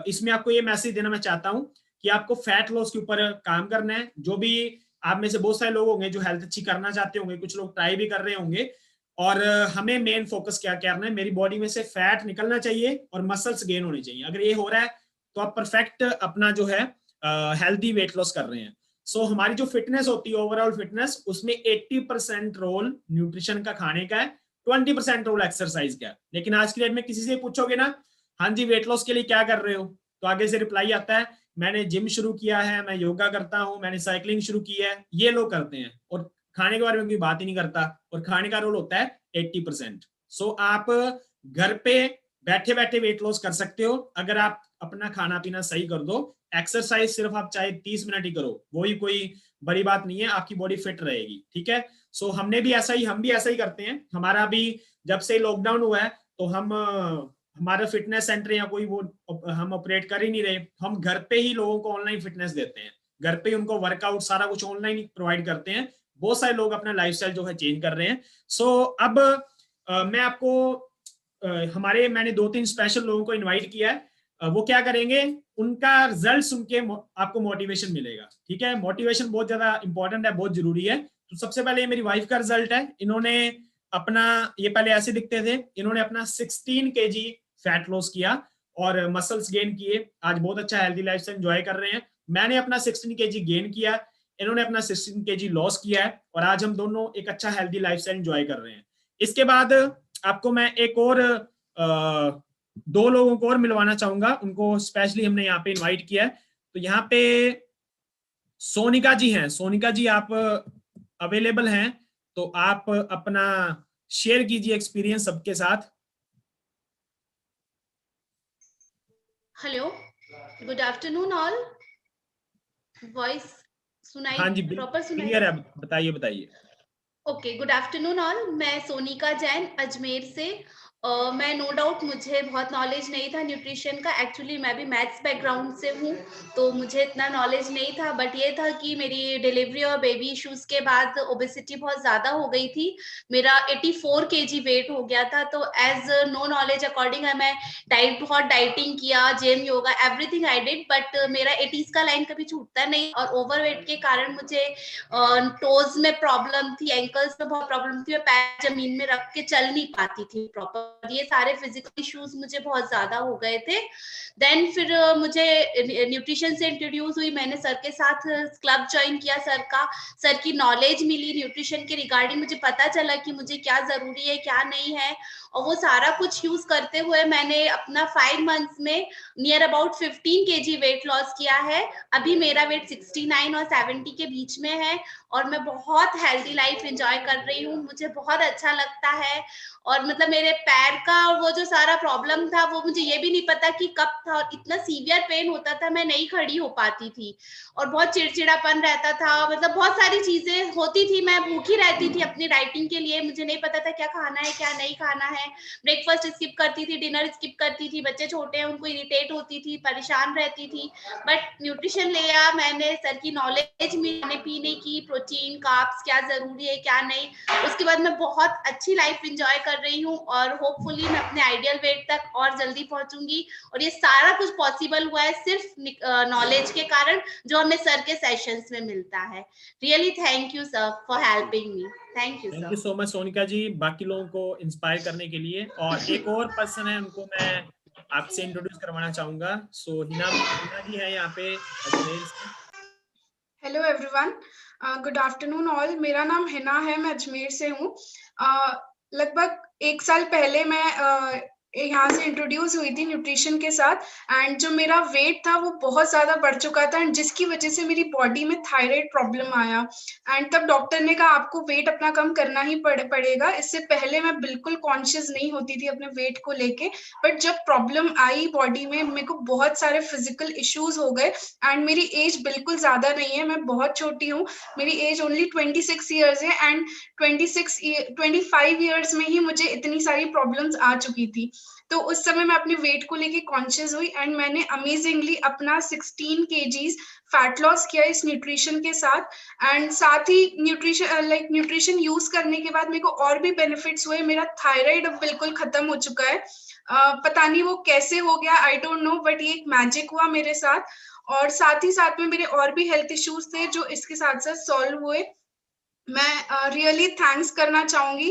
इसमें आपको ये मैसेज देना मैं चाहता हूं कि आपको फैट लॉस के ऊपर काम करना है। जो भी आप में से बहुत सारे लोग होंगे जो हेल्थ अच्छी करना चाहते होंगे, कुछ लोग ट्राई भी कर रहे होंगे, और हमें मेन फोकस क्या करना है, मेरी बॉडी में से फैट निकलना चाहिए और मसल्स गेन होने चाहिए। अगर ये हो रहा है तो आप परफेक्ट अपना जो है हेल्दी वेट लॉस कर रहे हैं। सो हमारी जो फिटनेस होती है, ओवरऑल फिटनेस, उसमें 80% रोल न्यूट्रिशन का, खाने का है, 20% रोल एक्सरसाइज का है। लेकिन आज की डेट में किसी से पूछोगे ना, हाँ जी वेट लॉस के लिए क्या कर रहे हो, तो आगे से रिप्लाई आता है मैंने जिम शुरू किया है, मैं योगा करता हूँ, मैंने साइकिलिंग शुरू की है, ये लोग करते हैं और खाने के बारे में कोई बात ही नहीं करता। और खाने का रोल होता है 80%। सो आप घर पे बैठे बैठे वेट लॉस कर सकते हो अगर आप अपना खाना पीना सही कर दो। एक्सरसाइज सिर्फ आप चाहे 30 मिनट ही करो, वो ही कोई बड़ी बात नहीं है, आपकी बॉडी फिट रहेगी। ठीक है, सो हम भी ऐसा ही करते हैं। हमारा भी जब से लॉकडाउन हुआ है तो हमारा फिटनेस सेंटर या कोई वो हम ऑपरेट कर ही नहीं रहे, हम घर पे ही लोगों को ऑनलाइन फिटनेस देते हैं, घर पे ही उनको वर्कआउट सारा कुछ ऑनलाइन ही प्रोवाइड करते हैं। बहुत सारे लोग अपना लाइफस्टाइल जो है चेंज कर रहे हैं। सो अब मैं आपको मैंने 2-3 स्पेशल लोगों को इनवाइट किया है। वो क्या करेंगे, उनका रिजल्ट सुन के आपको मोटिवेशन मिलेगा। ठीक है, मोटिवेशन बहुत ज्यादा इंपॉर्टेंट है, बहुत जरूरी है। तो सबसे पहले ये मेरी वाइफ का रिजल्ट है। इन्होंने अपना, ये पहले ऐसे दिखते थे, इन्होंने अपना 16 kg फैट लॉस किया और मसल्स गेन किए। आज बहुत अच्छा हेल्दी लाइफ से एंजॉय कर रहे हैं। मैंने अपना 16 kg गेन किया, इन्होंने अपना 16 kg लॉस किया है और आज हम दोनों एक अच्छा हेल्दी लाइफ से एंजॉय कर रहे हैं। इसके बाद आपको मैं एक और 2 लोगों को और मिलवाना चाहूंगा, उनको स्पेशली हमने यहाँ पे इनवाइट किया है। तो यहाँ पे सोनिका जी हैं। सोनिका जी, आप अवेलेबल हैं तो आप अपना शेयर कीजिए एक्सपीरियंस सबके साथ। Hello, good afternoon all. Voice सुनाई हाँ जी, प्रॉपर सुनाई? क्लियर है, बताइए बताइए। Okay, good afternoon all. मैं सोनिका जैन अजमेर से। मैं नो डाउट मुझे बहुत नॉलेज नहीं था न्यूट्रिशन का। एक्चुअली मैं भी मैथ्स बैकग्राउंड से हूँ तो मुझे इतना नॉलेज नहीं था, बट ये था कि मेरी डिलीवरी और बेबी इश्यूज के बाद ओबेसिटी बहुत ज़्यादा हो गई थी। मेरा 84 kg वेट हो गया था। तो एज नो नॉलेज अकॉर्डिंग मैं बहुत डाइटिंग किया, gym, yoga, everything I did, but मेरा 80s का लाइन कभी छूटता नहीं। और ओवरवेट के कारण मुझे टोज में प्रॉब्लम थी, एंकल्स में बहुत प्रॉब्लम थी, मैं पैर जमीन में रख के चल नहीं पाती थी प्रॉपर। ये सारे फिजिकल इश्यूज मुझे बहुत ज्यादा हो गए थे। देन फिर मुझे न्यूट्रिशन से इंट्रोड्यूस हुई, मैंने सर के साथ क्लब ज्वाइन किया, सर की नॉलेज मिली न्यूट्रिशन के रिगार्डिंग, मुझे पता चला कि मुझे क्या जरूरी है क्या नहीं है। और वो सारा कुछ यूज करते हुए मैंने अपना 5 मंथ्स में near about 15 kg weight loss किया है। अभी मेरा वेट 69 और 70 के बीच में है और मैं बहुत हेल्दी लाइफ एंजॉय कर रही हूँ, मुझे बहुत अच्छा लगता है। और मतलब मेरे पैर का वो जो सारा प्रॉब्लम था वो मुझे ये भी नहीं पता कि कब था, और इतना सीवियर पेन होता था, मैं नहीं खड़ी हो पाती थी और बहुत चिड़चिड़ापन रहता था, मतलब बहुत सारी चीजें होती थी। मैं भूखी रहती थी अपनी डाइटिंग के लिए, मुझे नहीं पता था क्या खाना है क्या नहीं खाना है। ब्रेकफास्ट स्किप करती थी, डिनर स्किप करती थी, बच्चे छोटे हैं उनको इरिटेट होती थी, परेशान रहती थी। बट न्यूट्रिशन लिया मैंने, सर की नॉलेज में, खाने पीने की, प्रोटीन कार्ब्स क्या जरूरी है क्या नहीं, उसके बाद मैं बहुत अच्छी लाइफ एंजॉय कर रही हूँ और होपफुली मैं अपने आइडियल वेट तक और जल्दी पहुंचूंगी। और ये सारा कुछ पॉसिबल हुआ है सिर्फ नॉलेज के कारण जो हमें सर के सेशंस में मिलता है। Really thank you sir for helping me. Thank you thank you sir. So much Sonika ji, बाकी लोगों को इंस्पायर करने के लिए। और एक और पर्सन है, उनको मैं आपसे इंट्रोड्यूस करवाना चाहूंगा। सो हिना जी है यहाँ पे अजमेर से। Hello everyone, good afternoon all. मेरा नाम हिना है, मैं अजमेर से हूँ। लगभग 1 साल पहले मैं यहाँ से इंट्रोड्यूस हुई थी न्यूट्रिशन के साथ, एंड जो मेरा वेट था वो बहुत ज़्यादा बढ़ चुका था, एंड जिसकी वजह से मेरी बॉडी में थायराइड प्रॉब्लम आया। एंड तब डॉक्टर ने कहा आपको वेट अपना कम करना ही पड़ेगा। इससे पहले मैं बिल्कुल कॉन्शियस नहीं होती थी अपने वेट को लेके, बट जब प्रॉब्लम आई बॉडी में, मेरे को बहुत सारे फिजिकल इश्यूज हो गए। एंड मेरी एज बिल्कुल ज़्यादा नहीं है, मैं बहुत छोटी हूँ, मेरी एज ओनली 26 ईयर्स है, एंड 25 ईयर्स में ही मुझे इतनी सारी प्रॉब्लम्स आ चुकी थी। तो उस समय मैं अपने वेट को लेके कॉन्शियस हुई एंड मैंने अमेजिंगली अपना 16 kgs फैट लॉस किया इस न्यूट्रिशन के साथ। एंड साथ ही न्यूट्रिशन यूज करने के बाद मेरे को और भी बेनिफिट्स हुए। मेरा थायराइड अब बिल्कुल खत्म हो चुका है। पता नहीं वो कैसे हो गया, आई डोंट नो, बट ये एक मैजिक हुआ मेरे साथ। और साथ ही साथ में मेरे और भी हेल्थ इश्यूज थे जो इसके साथ साथ सॉल्व हुए। मैं रियली थैंक्स करना चाहूंगी।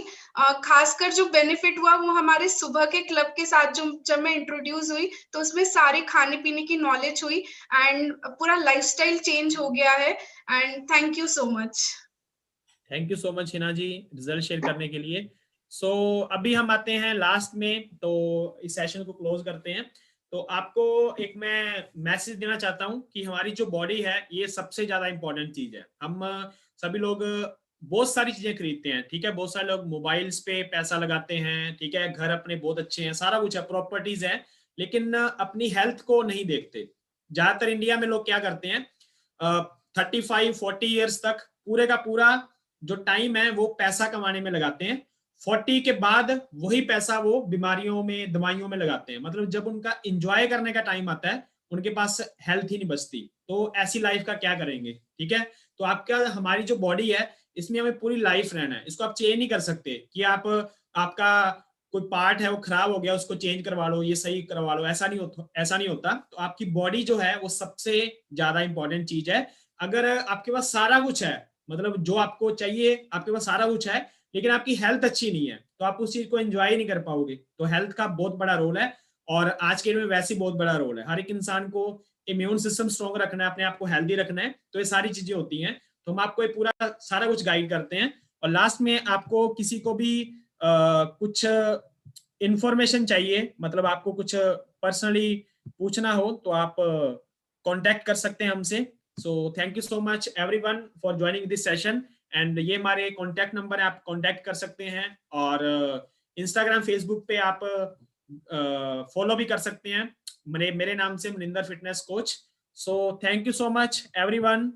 खासकर जो बेनिफिट हुआ वो हमारे सुबह के क्लब के साथ जो जब मैं इंट्रोड्यूस हुई तो उसमें सारे खाने पीने की नॉलेज हुई एंड पूरा लाइफस्टाइल चेंज हो गया है। And thank you so much. Thank you so much Hina ji, result share करने के लिए। सो अभी हम आते हैं लास्ट में, तो इस सेशन को क्लोज करते हैं। तो आपको एक मैं मैसेज देना चाहता हूं कि हमारी जो बॉडी है ये सबसे ज्यादा इंपॉर्टेंट चीज है। हम सभी लोग बहुत सारी चीजें खरीदते हैं, ठीक है, बहुत सारे लोग मोबाइल्स पे पैसा लगाते हैं, ठीक है, घर अपने बहुत अच्छे हैं, सारा कुछ है, प्रॉपर्टीज है, लेकिन अपनी हेल्थ को नहीं देखते। ज्यादातर इंडिया में लोग क्या करते हैं, 35-40 ईयर्स तक पूरे का पूरा जो टाइम है वो पैसा कमाने में लगाते हैं। 40 के बाद वही पैसा वो बीमारियों में, दवाइयों में लगाते हैं। मतलब जब उनका एंजॉय करने का टाइम आता है उनके पास हेल्थ ही नहीं बचती। तो ऐसी लाइफ का क्या करेंगे, ठीक है। तो आपका, हमारी जो बॉडी है इसमें हमें पूरी लाइफ रहना है, इसको आप चेंज नहीं कर सकते कि आप, आपका कोई पार्ट है वो खराब हो गया उसको चेंज करवा लो, ये सही करवा लो, ऐसा नहीं होता। तो आपकी बॉडी जो है वो सबसे ज्यादा इंपॉर्टेंट चीज है। अगर आपके पास सारा कुछ है, मतलब जो आपको चाहिए आपके पास सारा कुछ है, लेकिन आपकी हेल्थ अच्छी नहीं है, तो आप उस चीज को एंजॉय नहीं कर पाओगे। तो हेल्थ का बहुत बड़ा रोल है, और आज के डेट में वैसे ही बहुत बड़ा रोल है। हर एक इंसान को इम्यून सिस्टम स्ट्रॉन्ग रखना है, अपने आप को हेल्दी रखना है, तो ये सारी चीजें होती हैं। तो हम आपको ये पूरा सारा कुछ गाइड करते हैं। और लास्ट में आपको किसी को भी कुछ इंफॉर्मेशन चाहिए, मतलब आपको कुछ पर्सनली पूछना हो तो आप कांटेक्ट कर सकते हैं हमसे। So thank you so much everyone for joining this session. And ये हमारे कांटेक्ट नंबर है, आप कांटेक्ट कर सकते हैं। और इंस्टाग्राम, फेसबुक पे आप फॉलो भी कर सकते हैं मेरे नाम से, Maninder fitness coach. So thank you so much everyone.